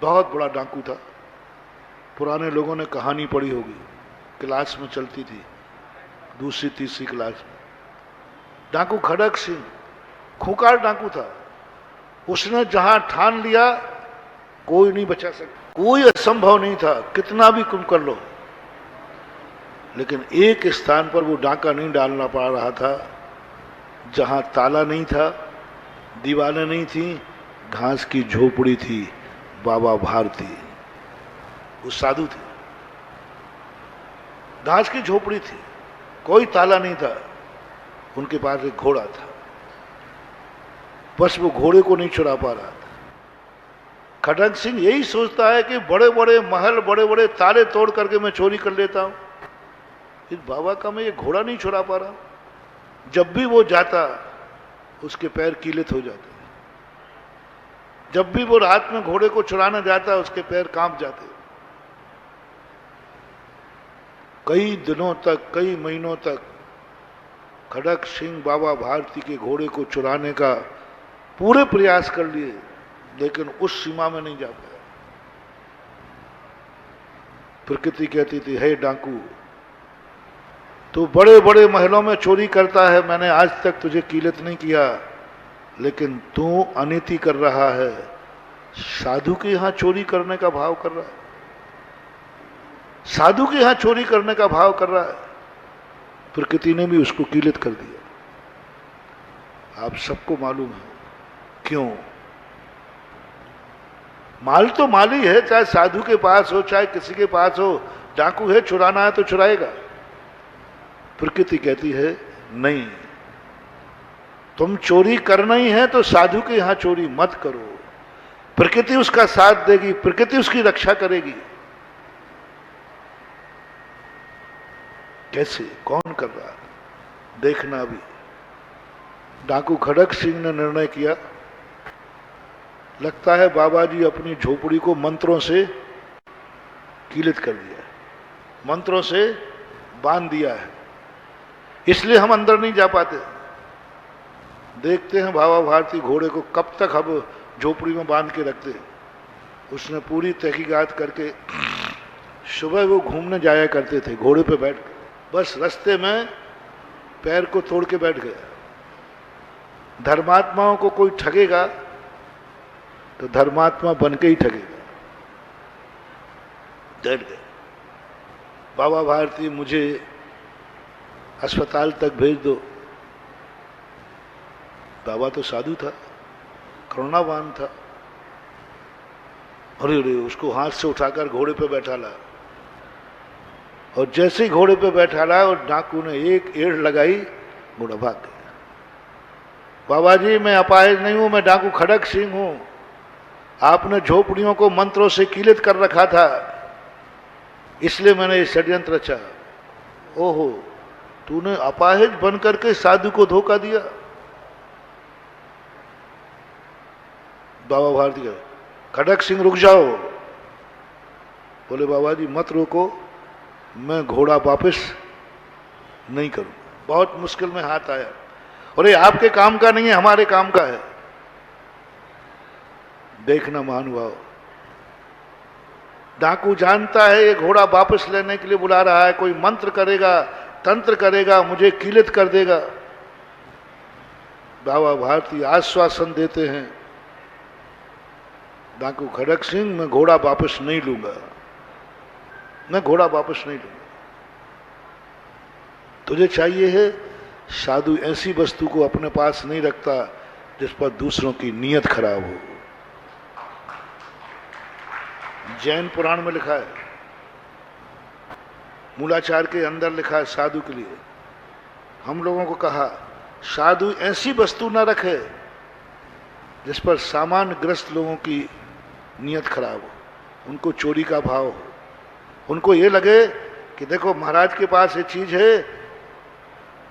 बहुत बड़ा डाकू था। पुराने लोगों ने कहानी पढ़ी होगी, क्लास में चलती थी, 2री-3री क्लास में। डाकू खड़क सिंह खूंखार डाकू था। उसने जहां ठान लिया कोई नहीं बचा सकता, कोई असंभव नहीं था, कितना भी तुम कर लो। लेकिन एक स्थान पर वो डाका नहीं डालना पड़ रहा था, जहां ताला नहीं था, दीवारें नहीं थी, घास की झोपड़ी थी, बाबा भारती, वो साधु थे। घास की झोपड़ी थी, कोई ताला नहीं था, उनके पास एक घोड़ा था, बस वो घोड़े को नहीं चुरा पा रहा था। खड़क सिंह यही सोचता है कि बड़े बड़े महल, बड़े बड़े ताले तोड़ करके मैं चोरी कर लेता हूं, इस बाबा का मैं ये घोड़ा नहीं चुरा पा रहा। जब भी वो जाता उसके पैर कीलित हो जाते, जब भी वो रात में घोड़े को चुराने जाता है उसके पैर कांप जाते। कई दिनों तक, कई महीनों तक खड़क सिंह बाबा भारती के घोड़े को चुराने का पूरे प्रयास कर लिए, लेकिन उस सीमा में नहीं जा पाया। प्रकृति कहती थी, हे डाकू, तू बड़े बड़े महलों में चोरी करता है, मैंने आज तक तुझे कीलत नहीं किया, लेकिन तू अनीति कर रहा है, साधु के यहां चोरी करने का भाव कर रहा है, साधु के यहां चोरी करने का भाव कर रहा है। प्रकृति ने भी उसको कीलत कर दिया। आप सबको मालूम है क्यों? माल तो माल ही है, चाहे साधु के पास हो चाहे किसी के पास हो, डाकू है, चुराना है तो चुराएगा। प्रकृति कहती है नहीं, तुम चोरी करना ही है तो साधु के यहां चोरी मत करो। प्रकृति उसका साथ देगी, प्रकृति उसकी रक्षा करेगी। कैसे, कौन कर रहा है, देखना। अभी डाकू खड़क सिंह ने निर्णय किया, लगता है बाबा जी अपनी झोपड़ी को मंत्रों से कीलित कर दिया है, मंत्रों से बांध दिया है, इसलिए हम अंदर नहीं जा पाते। देखते हैं बाबा भारती घोड़े को कब तक अब झोपड़ी में बांध के रखते। उसने पूरी तहकीकात करके सुबह वो घूमने जाया करते थे घोड़े पे बैठ के, बस रास्ते में पैर को तोड़ के बैठ गया। धर्मात्माओं को कोई ठगेगा तो धर्मात्मा बन के ही ठगेगा। डर गए, बाबा भारती मुझे अस्पताल तक भेज दो। बाबा तो साधु था, करुणावान था। अरे अरे, उसको हाथ से उठाकर घोड़े पे बैठा ला, और जैसे ही घोड़े पे बैठा ला और डाकू ने एक एड़ लगाई, घोड़ा भाग गया। बाबा जी मैं अपाहिज नहीं हूं, मैं डाकू खड़क सिंह हूं, आपने झोपड़ियों को मंत्रों से कीलित कर रखा था, इसलिए मैंने ये षड्यंत्र रचा। ओहो, तूने अपाहिज बनकर के साधु को धोखा दिया। बाबा भारती कहे, खड़क सिंह रुक जाओ। बोले बाबा जी मत रोको, मैं घोड़ा वापस नहीं करूं। बहुत मुश्किल में हाथ आया, और ये आपके काम का नहीं है, हमारे काम का है। देखना महानुभाव, डाकू जानता है ये घोड़ा वापस लेने के लिए बुला रहा है, कोई मंत्र करेगा, तंत्र करेगा, मुझे कीलित कर देगा। बाबा भारती आश्वासन देते हैं, डाकू खड़क सिंह मैं घोड़ा वापस नहीं लूंगा, मैं घोड़ा वापस नहीं लूंगा। तुझे चाहिए है, साधु ऐसी वस्तु को अपने पास नहीं रखता जिस पर दूसरों की नीयत खराब हो। जैन पुराण में लिखा है, मूलाचार के अंदर लिखा है साधु के लिए, हम लोगों को कहा साधु ऐसी वस्तु न रखे जिस पर सामान्य ग्रस्त लोगों की नीयत खराब हो, उनको चोरी का भाव हो, उनको ये लगे कि देखो महाराज के पास ये चीज है,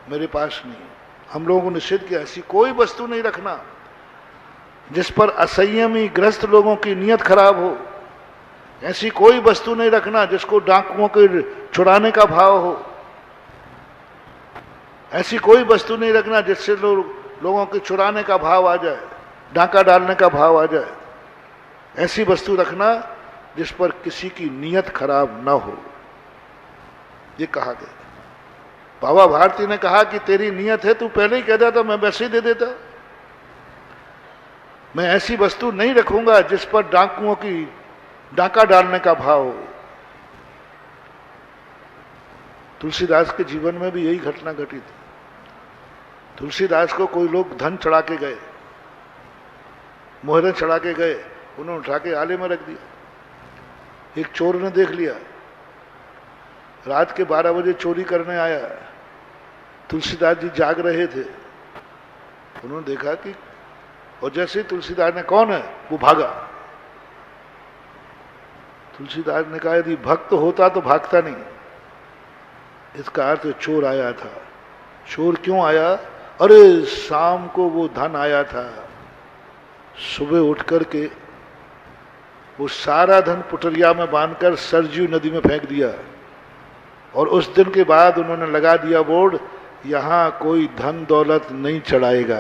मेरे पास नहीं। हम लोगों को निषेध किया, ऐसी कोई वस्तु नहीं रखना जिस पर असंयमी ग्रस्त लोगों की नीयत खराब हो। ऐसी कोई वस्तु नहीं रखना जिसको डाकुओं के छुड़ाने का भाव हो। ऐसी कोई वस्तु नहीं रखना जिससे लोगों के चुराने का भाव आ जाए, डाका डालने का भाव आ जाए। ऐसी वस्तु रखना जिस पर किसी की नीयत खराब न हो, ये कहा गया। बाबा भारती ने कहा कि तेरी नीयत है, तू पहले ही कह देता, मैं वैसे ही दे देता। मैं ऐसी वस्तु नहीं रखूंगा जिस पर डाकुओं की डाका डालने का भाव हो। तुलसीदास के जीवन में भी यही घटना घटी थी। तुलसीदास को कोई लोग धन चढ़ा के गए, मोहरें चढ़ा के गए, उन्होंने उठा के आले में रख दिया। एक चोर ने देख लिया, रात के 12 बजे चोरी करने आया। तुलसीदास जी जाग रहे थे, उन्होंने देखा कि, और जैसे ही तुलसीदास ने कौन है, वो भागा। तुलसीदास ने कहा यदि भक्त होता तो भागता नहीं। इसका अर्थ चोर आया था। चोर क्यों आया? अरे शाम को वो धन आया था, सुबह उठ करके वो सारा धन पुटरिया में बांधकर सरजू नदी में फेंक दिया, और उस दिन के बाद उन्होंने लगा दिया बोर्ड, यहां कोई धन दौलत नहीं चढ़ाएगा।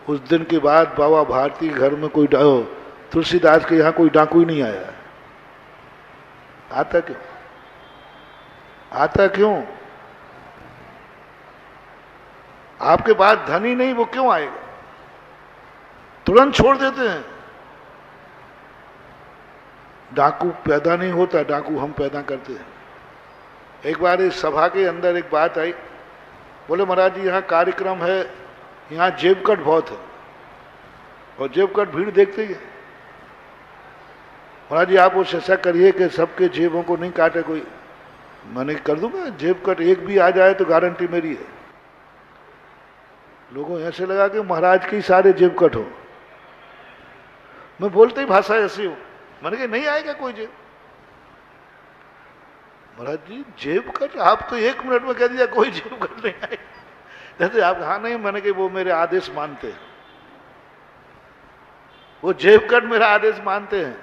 उस दिन के बाद बाबा भारती घर में कोई तुलसीदास के यहां कोई डाकू ही नहीं आया। आता क्यों? आता क्यों? आपके पास धन ही नहीं, वो क्यों आएगा? तुरंत छोड़ देते हैं। डाकू पैदा नहीं होता, डाकू हम पैदा करते हैं। एक बार इस सभा के अंदर एक बात आई, बोले महाराज जी यहाँ कार्यक्रम है, यहाँ जेब कट बहुत है, और जेब कट भीड़ देखते ही है। महाराज जी आप उस ऐसा करिए कि सबके जेबों को नहीं काटे कोई। मैंने कर दूंगा, जेब कट एक भी आ जाए तो गारंटी मेरी है। लोगों ऐसे लगा कि महाराज की सारे जेब कट हो। मैं बोलते ही भाषा ऐसी हूं, मैंने कहा नहीं आएगा कोई जेब। महाराज जी जेब कट आप तो 1 मिनट में कह दिया कोई जेब कट नहीं आएगा। जैसे आप हाँ नहीं, मैंने कहा वो मेरे आदेश मानते हैं, वो जेब कट मेरा आदेश मानते हैं,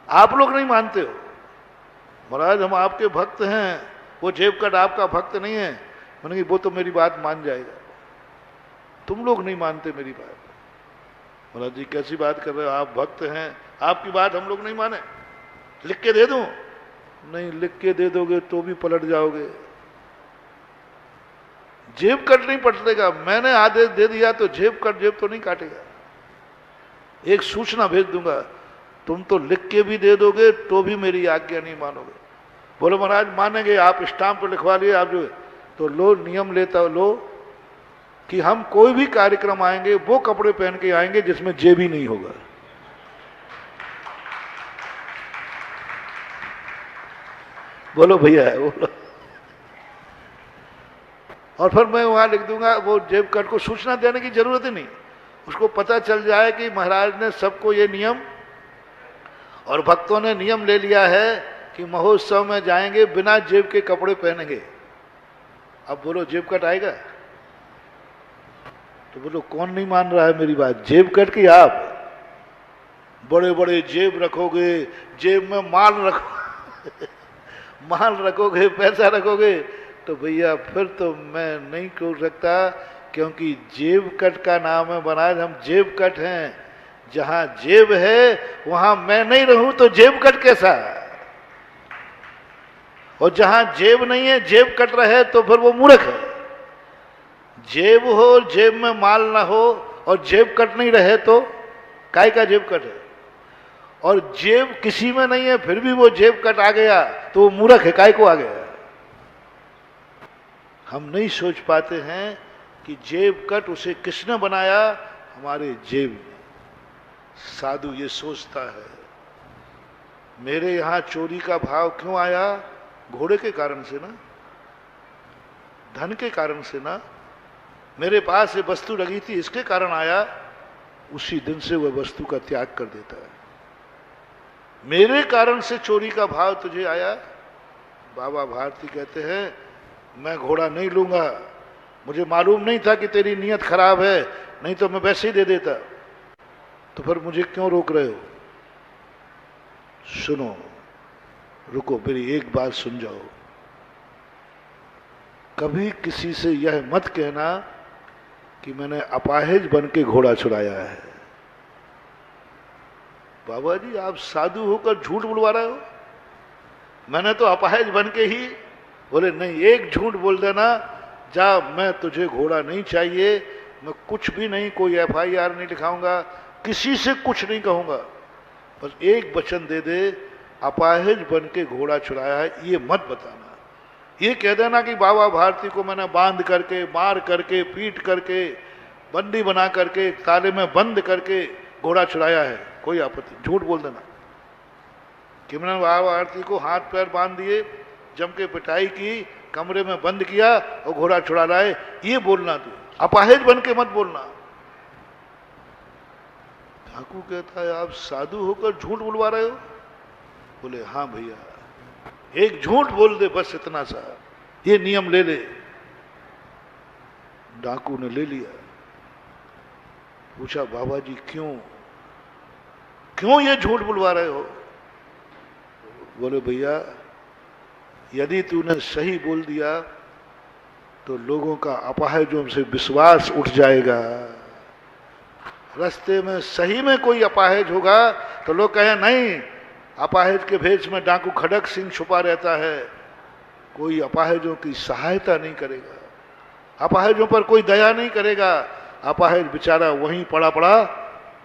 आप लोग नहीं मानते हो। महाराज हम आपके भक्त हैं, वो जेब कट आपका भक्त नहीं है। मैंने कहा वो तो मेरी बात मान जाएगा, तुम लोग नहीं मानते मेरी बात। महाराज जी कैसी बात कर रहे हो, आप भक्त हैं, आपकी बात हम लोग नहीं माने, लिख के दे दूं? नहीं, लिख के दे दोगे तो भी पलट जाओगे। जेब कट नहीं पलटेगा, मैंने आदेश दे दिया तो जेब कट जेब तो नहीं काटेगा। एक सूचना भेज दूंगा, तुम तो लिख के भी दे दोगे तो भी मेरी आज्ञा नहीं मानोगे। बोलो महाराज मानेंगे, आप स्टाम्प पे लिखवा लिए, आप जो तो लो नियम लेता लो कि हम कोई भी कार्यक्रम आएंगे वो कपड़े पहन के आएंगे जिसमें जेब ही नहीं होगा। बोलो भैया, बोलो। और फिर मैं वहां लिख दूंगा, वो जेब कट को सूचना देने की जरूरत ही नहीं, उसको पता चल जाए कि महाराज ने सबको ये नियम और भक्तों ने नियम ले लिया है कि महोत्सव में जाएंगे बिना जेब के कपड़े पहनेंगे। अब बोलो जेब कट आएगा? तो बोलो कौन नहीं मान रहा है मेरी बात? जेब कट की आप बड़े बड़े जेब रखोगे, जेब में माल रखोगे माल रखोगे, पैसा रखोगे, तो भैया फिर तो मैं नहीं खोल सकता, क्योंकि जेब कट का नाम है महाराज, हम जेब कट हैं। जहां जेब है वहां मैं नहीं रहूं तो जेब कट कैसा? और जहां जेब नहीं है, जेब कट रहे तो फिर वो मूर्ख है। जेब हो, जेब में माल ना हो और जेब कट नहीं रहे तो काय का जेब कट है? और जेब किसी में नहीं है फिर भी वो जेब कट आ गया तो वो मूर्ख है, काय को आ गया? हम नहीं सोच पाते हैं कि जेब कट उसे किसने बनाया? हमारे जेब में। साधु ये सोचता है मेरे यहां चोरी का भाव क्यों आया? घोड़े के कारण से ना, धन के कारण से ना, मेरे पास ये वस्तु लगी थी इसके कारण आया। उसी दिन से वह वस्तु का त्याग कर देता है। मेरे कारण से चोरी का भाव तुझे आया। बाबा भारती कहते हैं मैं घोड़ा नहीं लूंगा, मुझे मालूम नहीं था कि तेरी नीयत खराब है, नहीं तो मैं वैसे ही दे देता। तो फिर मुझे क्यों रोक रहे हो? सुनो, रुको, मेरी एक बात सुन जाओ। कभी किसी से यह मत कहना कि मैंने अपाहिज बन के घोड़ा छुड़ाया है। बाबा जी आप साधु होकर झूठ बुलवा रहे हो। मैंने तो अपाहिज बन के ही। बोले नहीं, एक झूठ बोल देना, जा मैं तुझे घोड़ा नहीं चाहिए, मैं कुछ भी नहीं, कोई FIR नहीं लिखाऊंगा, किसी से कुछ नहीं कहूंगा, बस एक वचन दे दे अपाहिज बन के घोड़ा छुड़ाया है, ये मत बताना। ये कह देना कि बाबा भारती को मैंने बांध करके, मार करके, पीट करके, बंदी बना करके, ताले में बंद करके घोड़ा छुड़ाया है, कोई आपत्ति। झूठ बोल देना कि मैंने बाबा भारती को हाथ पैर बांध दिए, जम के पिटाई की, कमरे में बंद किया और घोड़ा छुड़ा रहा है, ये बोलना। तू अपाहिज बन के मत बोलना। ठाकुर कहता है आप साधु होकर झूठ बुलवा रहे हो। बोले हाँ भैया, एक झूठ बोल दे बस, इतना सा, ये नियम ले ले। डाकू ने ले लिया। पूछा बाबा जी क्यों क्यों ये झूठ बुलवा रहे हो? बोले भैया यदि तूने सही बोल दिया तो लोगों का अपाहिजों से विश्वास उठ जाएगा। रास्ते में सही में कोई अपाहिज होगा तो लोग कहें नहीं, अपाहिज के भेष में डाकू खड़क सिंह छुपा रहता है, कोई अपाहिजों की सहायता नहीं करेगा, अपाहिजों पर कोई दया नहीं करेगा, अपाहिज बेचारा वहीं पड़ा पड़ा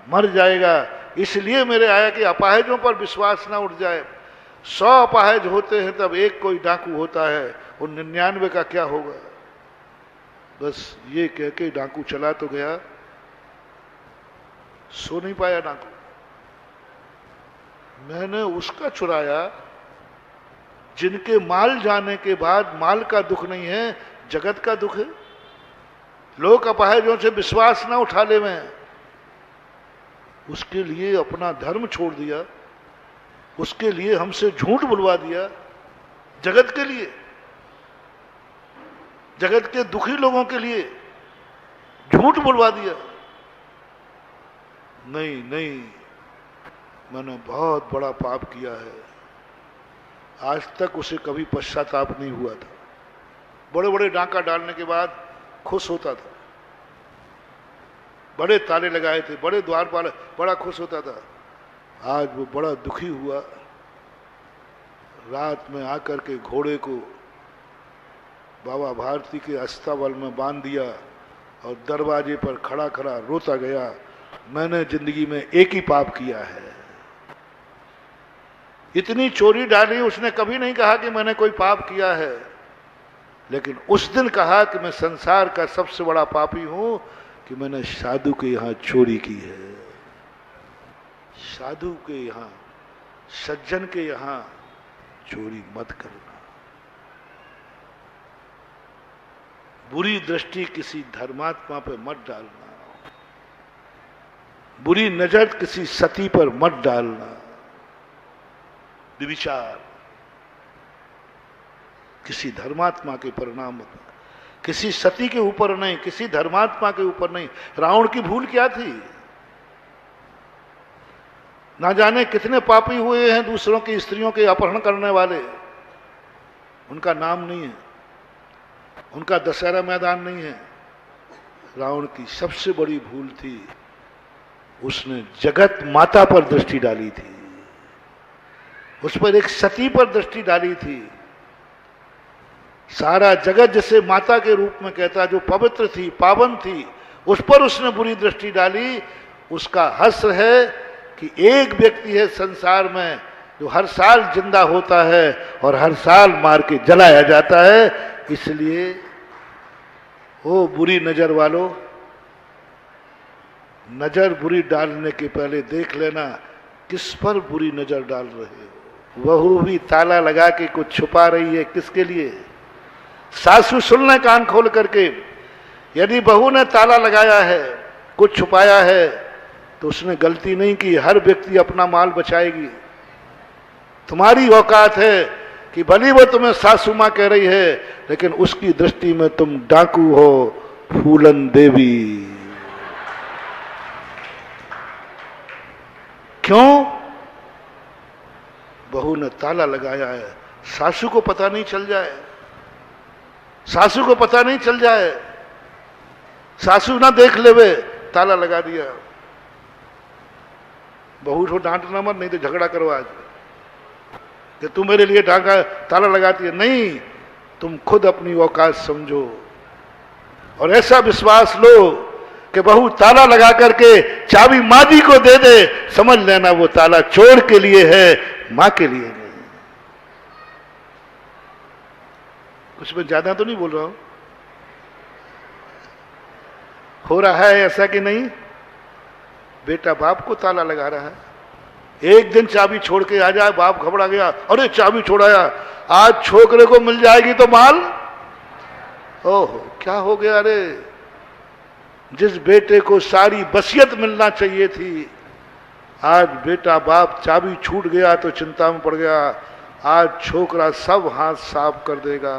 मर जाएगा। इसलिए मेरे आया कि अपाहिजों पर विश्वास ना उठ जाए। 100 अपाहिज होते हैं तब एक कोई डाकू होता है, उन 99 का क्या होगा? बस ये कह के डाकू चला तो गया, सो नहीं पाया डाकू। मैंने उसका चुराया जिनके माल जाने के बाद माल का दुख नहीं है, जगत का दुख है। लोग अपाहिजों से विश्वास ना उठा ले, मैं उसके लिए अपना धर्म छोड़ दिया, उसके लिए हमसे झूठ बुलवा दिया, जगत के लिए, जगत के दुखी लोगों के लिए झूठ बुलवा दिया। नहीं नहीं, मैंने बहुत बड़ा पाप किया है। आज तक उसे कभी पश्चाताप नहीं हुआ था। बड़े बड़े डांका डालने के बाद खुश होता था, बड़े ताले लगाए थे, बड़े द्वारपाल, बड़ा खुश होता था। आज वो बड़ा दुखी हुआ। रात में आकर के घोड़े को बाबा भारती के अस्ताबल में बांध दिया और दरवाजे पर खड़ा खड़ा रोता गया, मैंने जिंदगी में एक ही पाप किया है। इतनी चोरी डाली, उसने कभी नहीं कहा कि मैंने कोई पाप किया है, लेकिन उस दिन कहा कि मैं संसार का सबसे बड़ा पापी हूं कि मैंने साधु के यहां चोरी की है। साधु के यहां, सज्जन के यहां चोरी मत करना। बुरी दृष्टि किसी धर्मात्मा पर मत डालना, बुरी नजर किसी सती पर मत डालना। विचार किसी धर्मात्मा के परिणाम, किसी सती के ऊपर नहीं, किसी धर्मात्मा के ऊपर नहीं। रावण की भूल क्या थी? ना जाने कितने पापी हुए हैं दूसरों की स्त्रियों के अपहरण करने वाले, उनका नाम नहीं है, उनका दशहरा मैदान नहीं है। रावण की सबसे बड़ी भूल थी, उसने जगत माता पर दृष्टि डाली थी, उस पर एक सती पर दृष्टि डाली थी। सारा जगत जिसे माता के रूप में कहता, जो पवित्र थी, पावन थी, उस पर उसने बुरी दृष्टि डाली। उसका हश्र है कि एक व्यक्ति है संसार में जो हर साल जिंदा होता है और हर साल मार के जलाया जाता है। इसलिए ओ बुरी नजर वालों, नजर बुरी डालने के पहले देख लेना किस पर बुरी नजर डाल रहे हो। बहू भी ताला लगा के कुछ छुपा रही है, किसके लिए? सासू सुन ले कान खोल करके, यदि बहू ने ताला लगाया है, कुछ छुपाया है, तो उसने गलती नहीं की। हर व्यक्ति अपना माल बचाएगी। तुम्हारी औकात है कि भली वो तुम्हें सासू मां कह रही है, लेकिन उसकी दृष्टि में तुम डाकू हो, फूलन देवी। क्यों? बहू ने ताला लगाया है, सासू को पता नहीं चल जाए, सासू को पता नहीं चल जाए, सासू ना देख लेवे, ताला लगा दिया। बहू को डांटना मत, नहीं तो झगड़ा करो आज कि तू मेरे लिए ढाका ताला लगाती है। नहीं, तुम खुद अपनी औकात समझो और ऐसा विश्वास लो कि बहू ताला लगा करके चाबी माँ जी को दे दे, समझ लेना वो ताला चोर के लिए है, मां के लिए नहीं। कुछ मैं ज्यादा तो नहीं बोल रहा हूं? हो रहा है ऐसा कि नहीं? बेटा बाप को ताला लगा रहा है। एक दिन चाबी छोड़ के आ जाए, बाप घबरा गया, अरे चाबी छोड़ाया, आज छोकरे को मिल जाएगी तो माल। ओह क्या हो गया? अरे जिस बेटे को सारी वसीयत मिलना चाहिए थी, आज बेटा बाप चाबी छूट गया तो चिंता में पड़ गया, आज छोकरा सब हाथ साफ कर देगा।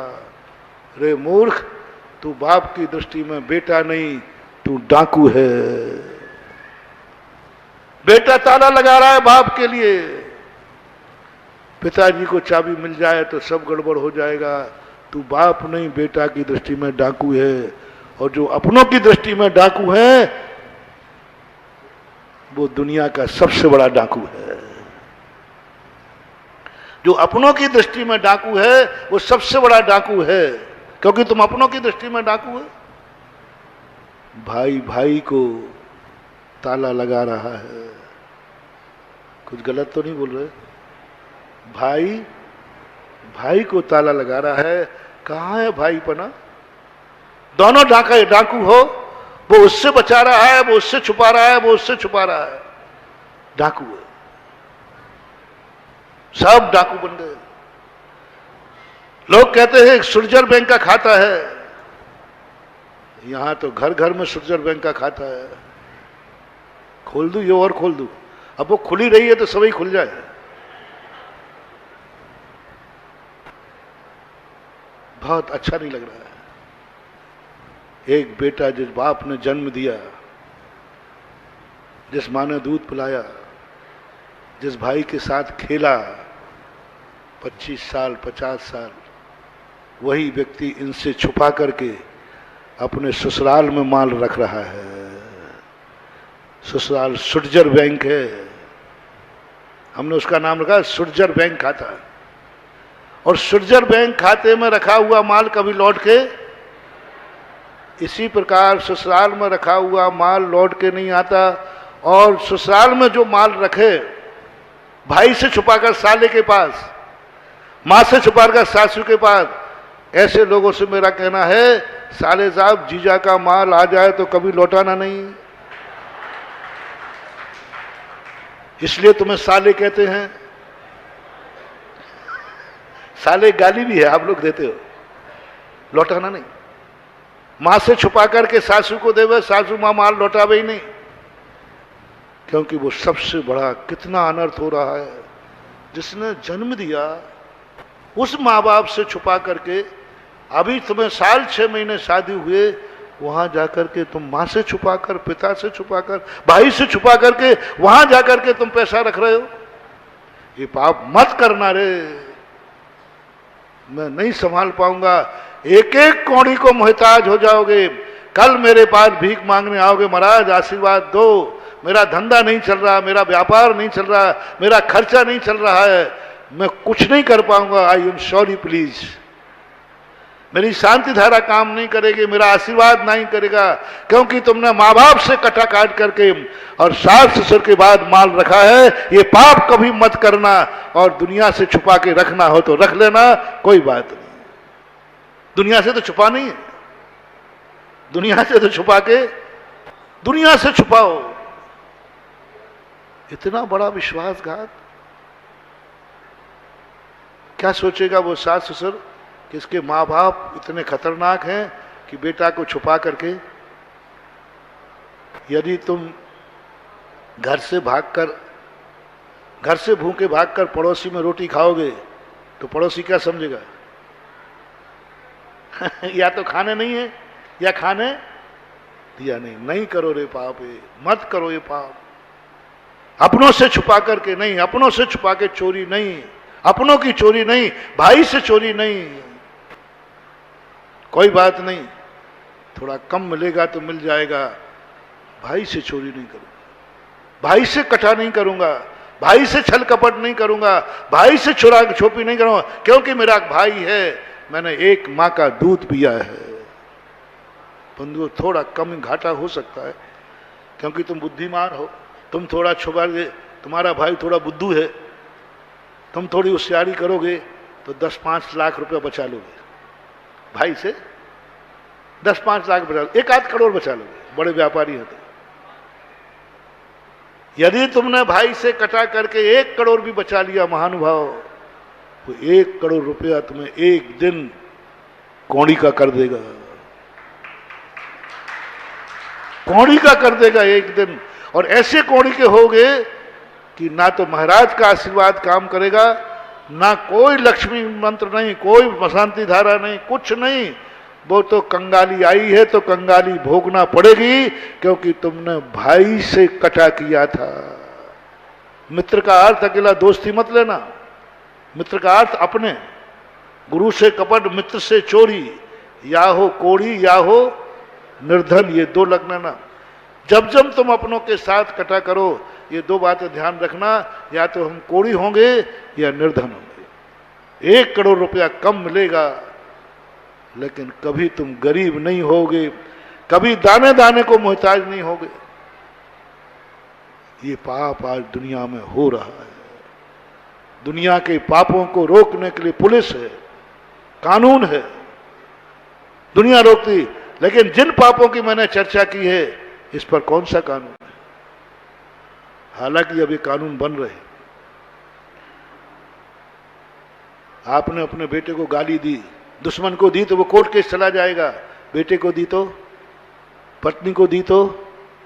रे मूर्ख, तू बाप की दृष्टि में बेटा नहीं, तू डाकू है। बेटा ताला लगा रहा है बाप के लिए, पिताजी को चाबी मिल जाए तो सब गड़बड़ हो जाएगा। तू बाप नहीं, बेटा की दृष्टि में डाकू है, और जो अपनों की दृष्टि में डाकू है वो दुनिया का सबसे बड़ा डाकू है। जो अपनों की दृष्टि में डाकू है वो सबसे बड़ा डाकू है, क्योंकि तुम अपनों की दृष्टि में डाकू है। भाई भाई को ताला लगा रहा है, कुछ गलत तो नहीं बोल रहे? भाई भाई को ताला लगा रहा है, कहां है भाई पना? दोनों डाकू हो, वो उससे बचा रहा है, वो उससे छुपा रहा है, वो उससे छुपा रहा है। डाकू है, सब डाकू बन गए। लोग कहते हैं सुरजर बैंक का खाता है, यहां तो घर घर में सुरजर बैंक का खाता है। खोल दूं ये और खोल दूं, अब वो खुली रही है तो सभी खुल जाए। बहुत अच्छा नहीं लग रहा है। एक बेटा जिस बाप ने जन्म दिया, जिस मां ने दूध पिलाया, जिस भाई के साथ खेला 25 साल 50 साल, वही व्यक्ति इनसे छुपा करके अपने ससुराल में माल रख रहा है। ससुराल सुरजर बैंक है, हमने उसका नाम रखा सुरजर बैंक खाता। और सुरजर बैंक खाते में रखा हुआ माल कभी लौट के, इसी प्रकार ससुराल में रखा हुआ माल लौट के नहीं आता। और ससुराल में जो माल रखे, भाई से छुपाकर साले के पास, मां से छुपाकर सासू के पास, ऐसे लोगों से मेरा कहना है, साले साहब जीजा का माल आ जाए तो कभी लौटाना नहीं। इसलिए तुम्हें साले कहते हैं। साले गाली भी है, आप लोग देते हो, लौटाना नहीं। मां से छुपा करके सासू को देवे, सासू मां माल लौटावे ही नहीं, क्योंकि वो सबसे बड़ा कितना अनर्थ हो रहा है। जिसने जन्म दिया उस माँ बाप से छुपा करके, अभी तुम्हें साल 6 महीने शादी हुए, वहां जाकर के तुम माँ से छुपाकर, पिता से छुपाकर, भाई से छुपा करके वहां जाकर के तुम पैसा रख रहे हो। ये पाप मत करना रे, मैं नहीं संभाल पाऊंगा। एक एक कौड़ी को मोहताज हो जाओगे। कल मेरे पास भीख मांगने आओगे, महाराज आशीर्वाद दो, मेरा धंधा नहीं चल रहा, मेरा व्यापार नहीं चल रहा, मेरा खर्चा नहीं चल रहा है, मैं कुछ नहीं कर पाऊंगा, आई एम सॉरी प्लीज। मेरी शांति धारा काम नहीं करेगी, मेरा आशीर्वाद नहीं करेगा, क्योंकि तुमने माँ बाप से कटा काट करके और सास ससुर के बाद माल रखा है। ये पाप कभी मत करना, और दुनिया से छुपा के रखना हो तो रख लेना, कोई बात नहीं। दुनिया से तो छुपा नहीं है, दुनिया से तो छुपा के, दुनिया से छुपाओ। इतना बड़ा विश्वासघात, क्या सोचेगा वो सास ससुर कि इसके माँ बाप इतने खतरनाक हैं कि बेटा को छुपा करके। यदि तुम घर से भागकर, घर से भूखे भागकर पड़ोसी में रोटी खाओगे तो पड़ोसी क्या समझेगा? या तो खाने नहीं है या खाने दिया नहीं। नहीं करो रे पाप, मत करो ये पाप। अपनों से छुपा करके नहीं, अपनों से छुपा के चोरी नहीं, अपनों की चोरी नहीं, भाई से चोरी नहीं। कोई बात नहीं, थोड़ा कम मिलेगा तो मिल जाएगा, भाई से चोरी नहीं करूंगा, भाई से कटा नहीं करूंगा, भाई से छल कपट नहीं करूंगा, भाई से चुरा छोपी नहीं करूंगा, क्योंकि मेरा भाई है, मैंने एक माँ का दूध पिया है। बंधुओं, थोड़ा कम घाटा हो सकता है, क्योंकि तुम बुद्धिमान हो, तुम थोड़ा छुपा, तुम्हारा भाई थोड़ा बुद्धू है, तुम थोड़ी होशियारी करोगे तो 10-5 लाख रुपया बचा लोगे। भाई से 10-5 लाख बचा, 1-8 करोड़ बचा लोगे, बड़े व्यापारी हैं तो। यदि तुमने भाई से कटा करके 1 करोड़ भी बचा लिया महानुभाव, तो 1 करोड़ रुपया तुम्हें एक दिन कौड़ी का कर देगा, कौड़ी का कर देगा एक दिन। और ऐसे कौड़ी के होगे कि ना तो महाराज का आशीर्वाद काम करेगा, ना कोई लक्ष्मी मंत्र नहीं, कोई शांति धारा नहीं, कुछ नहीं। वो तो कंगाली आई है तो कंगाली भोगना पड़ेगी, क्योंकि तुमने भाई से कटा किया था। मित्र का अर्थ अकेला दोस्ती मत लेना, मित्र का अर्थ अपने। गुरु से कपट, मित्र से चोरी, या हो कोड़ी या हो निर्धन, ये दो लग लेना। जब जब तुम अपनों के साथ कटा करो, ये दो बातें ध्यान रखना, या तो हम कोड़ी होंगे या निर्धन होंगे। 1 करोड़ रुपया कम मिलेगा, लेकिन कभी तुम गरीब नहीं होगे, कभी दाने दाने को मोहताज नहीं होगे। ये पाप आज दुनिया में हो रहा है। दुनिया के पापों को रोकने के लिए पुलिस है, कानून है, दुनिया रोकती, लेकिन जिन पापों की मैंने चर्चा की है, इस पर कौन सा कानून है? हालांकि अभी कानून बन रहे। आपने अपने बेटे को गाली दी, दुश्मन को दी तो वो कोर्ट केस चला जाएगा, बेटे को दी तो, पत्नी को दी तो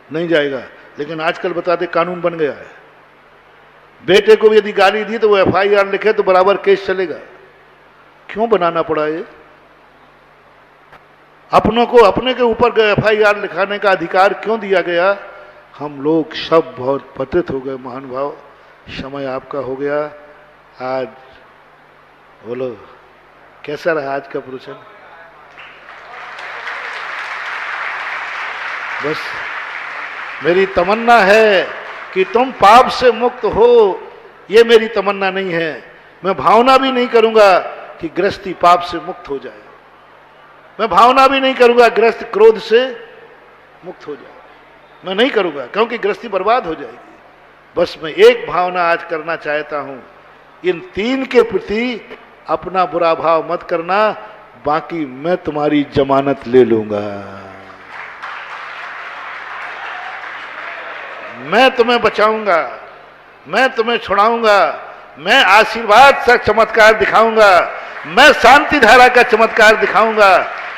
नहीं जाएगा। लेकिन आजकल बता दे कानून बन गया है, बेटे को भी यदि गाली दी तो वो FIR लिखे तो बराबर केस चलेगा। क्यों बनाना पड़ा ये? अपनों को अपने के ऊपर FIR लिखाने का अधिकार क्यों दिया गया? हम लोग सब बहुत पतित हो गए महानुभाव, समय आपका हो गया। आज बोलो कैसा रहा आज का प्रवचन? बस मेरी तमन्ना है कि तुम पाप से मुक्त हो, ये मेरी तमन्ना नहीं है। मैं भावना भी नहीं करूंगा कि गृहस्थी पाप से मुक्त हो जाए, मैं भावना भी नहीं करूंगा गृहस्थ क्रोध से मुक्त हो जाए, मैं नहीं करूंगा, क्योंकि गृहस्थी बर्बाद हो जाएगी। बस मैं एक भावना आज करना चाहता हूं, इन 3 के प्रति अपना बुरा भाव मत करना, बाकी मैं तुम्हारी जमानत ले लूंगा, मैं तुम्हें बचाऊंगा, मैं तुम्हें छुड़ाऊंगा, मैं आशीर्वाद से चमत्कार दिखाऊंगा, मैं शांति धारा का चमत्कार दिखाऊंगा,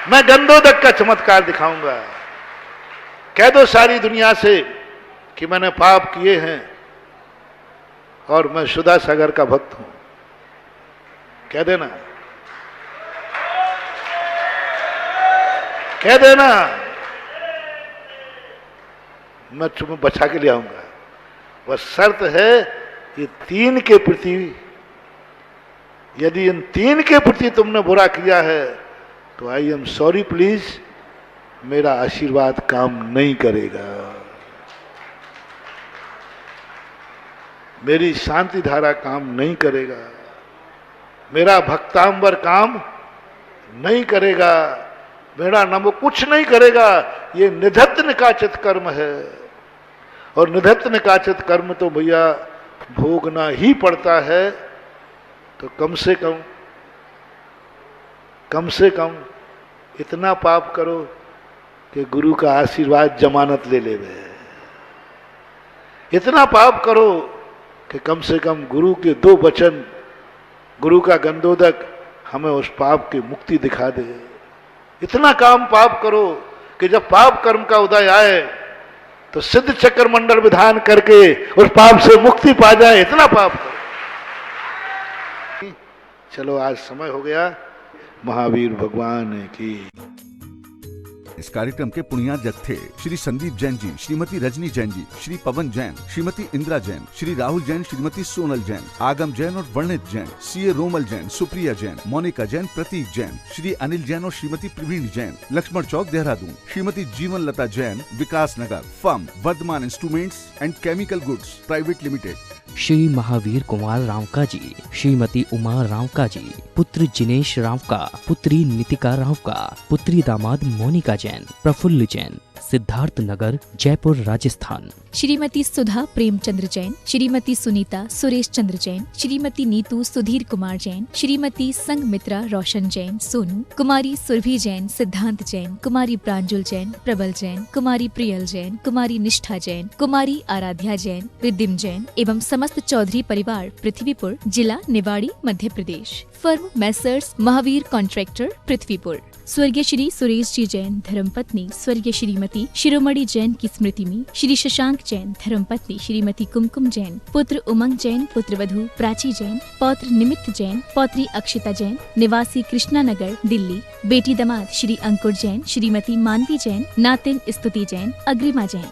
मैं गंधोदक का चमत्कार दिखाऊंगा। कह दो सारी दुनिया से कि मैंने पाप किए हैं और मैं सुधा सागर का भक्त हूं, कह देना, कह देना, मैं तुम्हें बचा के ले आऊंगा। बस शर्त है ये 3 के प्रति, यदि इन 3 के प्रति तुमने बुरा किया है तो आई एम सॉरी प्लीज, मेरा आशीर्वाद काम नहीं करेगा, मेरी शांति धारा काम नहीं करेगा, मेरा भक्तांबर काम नहीं करेगा, मेरा नमो कुछ नहीं करेगा। ये निधत्त निकाचित कर्म है, और निधत्त निकाचित कर्म तो भैया भोगना ही पड़ता है। तो कम से कम इतना पाप करो कि गुरु का आशीर्वाद जमानत ले लेवे, इतना पाप करो कि कम से कम गुरु के 2 वचन, गुरु का गंधोदक हमें उस पाप की मुक्ति दिखा दे। इतना काम पाप करो कि जब पाप कर्म का उदय आए तो सिद्ध चक्र मंडल विधान करके उस पाप से मुक्ति पा जाए, इतना पाप करो। चलो आज समय हो गया, महावीर भगवान की। इस कार्यक्रम के पुण्यार्जक थे श्री संदीप जैन जी, श्रीमती रजनी जैन जी, श्री पवन जैन, श्रीमती इंदिरा जैन, श्री राहुल जैन, श्रीमती सोनल जैन, आगम जैन और वर्णित जैन, CA रोमल जैन, सुप्रिया जैन, मोनिका जैन, प्रतीक जैन, श्री अनिल जैन और Shrimati Praveen Jain, Laxman Chowk Dehradun, Shrimati Jeevan Lata Jain, Vikas Nagar, firm Vardhman instruments and chemical goods private limited. Shri Mahavir Kumar Rawka ji, Shrimati Uma Rawka ji, पुत्र जिनेश रावका, पुत्री नितिका रावका, पुत्री दामाद मोनिका जैन, प्रफुल्ल जैन, सिद्धार्थ नगर, जयपुर, राजस्थान। श्रीमती सुधा प्रेमचंद्र जैन, श्रीमती सुनीता सुरेश चंद्र जैन, श्रीमती नीतू सुधीर कुमार जैन, श्रीमती संगमित्रा रोशन जैन सोनू, कुमारी सुरभि जैन, सिद्धांत जैन, कुमारी प्रांजुल जैन, प्रबल जैन, कुमारी प्रियल जैन, कुमारी निष्ठा जैन, कुमारी आराध्या जैन, रिद्धिम जैन एवं समस्त चौधरी परिवार, पृथ्वीपुर, जिला Niwari, Madhya Pradesh. Firm messrs Mahavir contractor, Prithvipur. स्वर्गीय श्री सुरेश जी जैन धर्मपत्नी स्वर्गीय श्रीमती शिरोमणि जैन की स्मृति में श्री शशांक जैन धर्मपत्नी श्रीमती कुमकुम जैन, पुत्र उमंग जैन, पुत्रवधू प्राची जैन, पौत्र निमित्त जैन, पौत्री अक्षिता जैन, निवासी कृष्णा नगर, दिल्ली, बेटी दामाद श्री अंकुर जैन, श्रीमती मानवी जैन, नातिन स्तुति जैन, अग्रिमा जैन।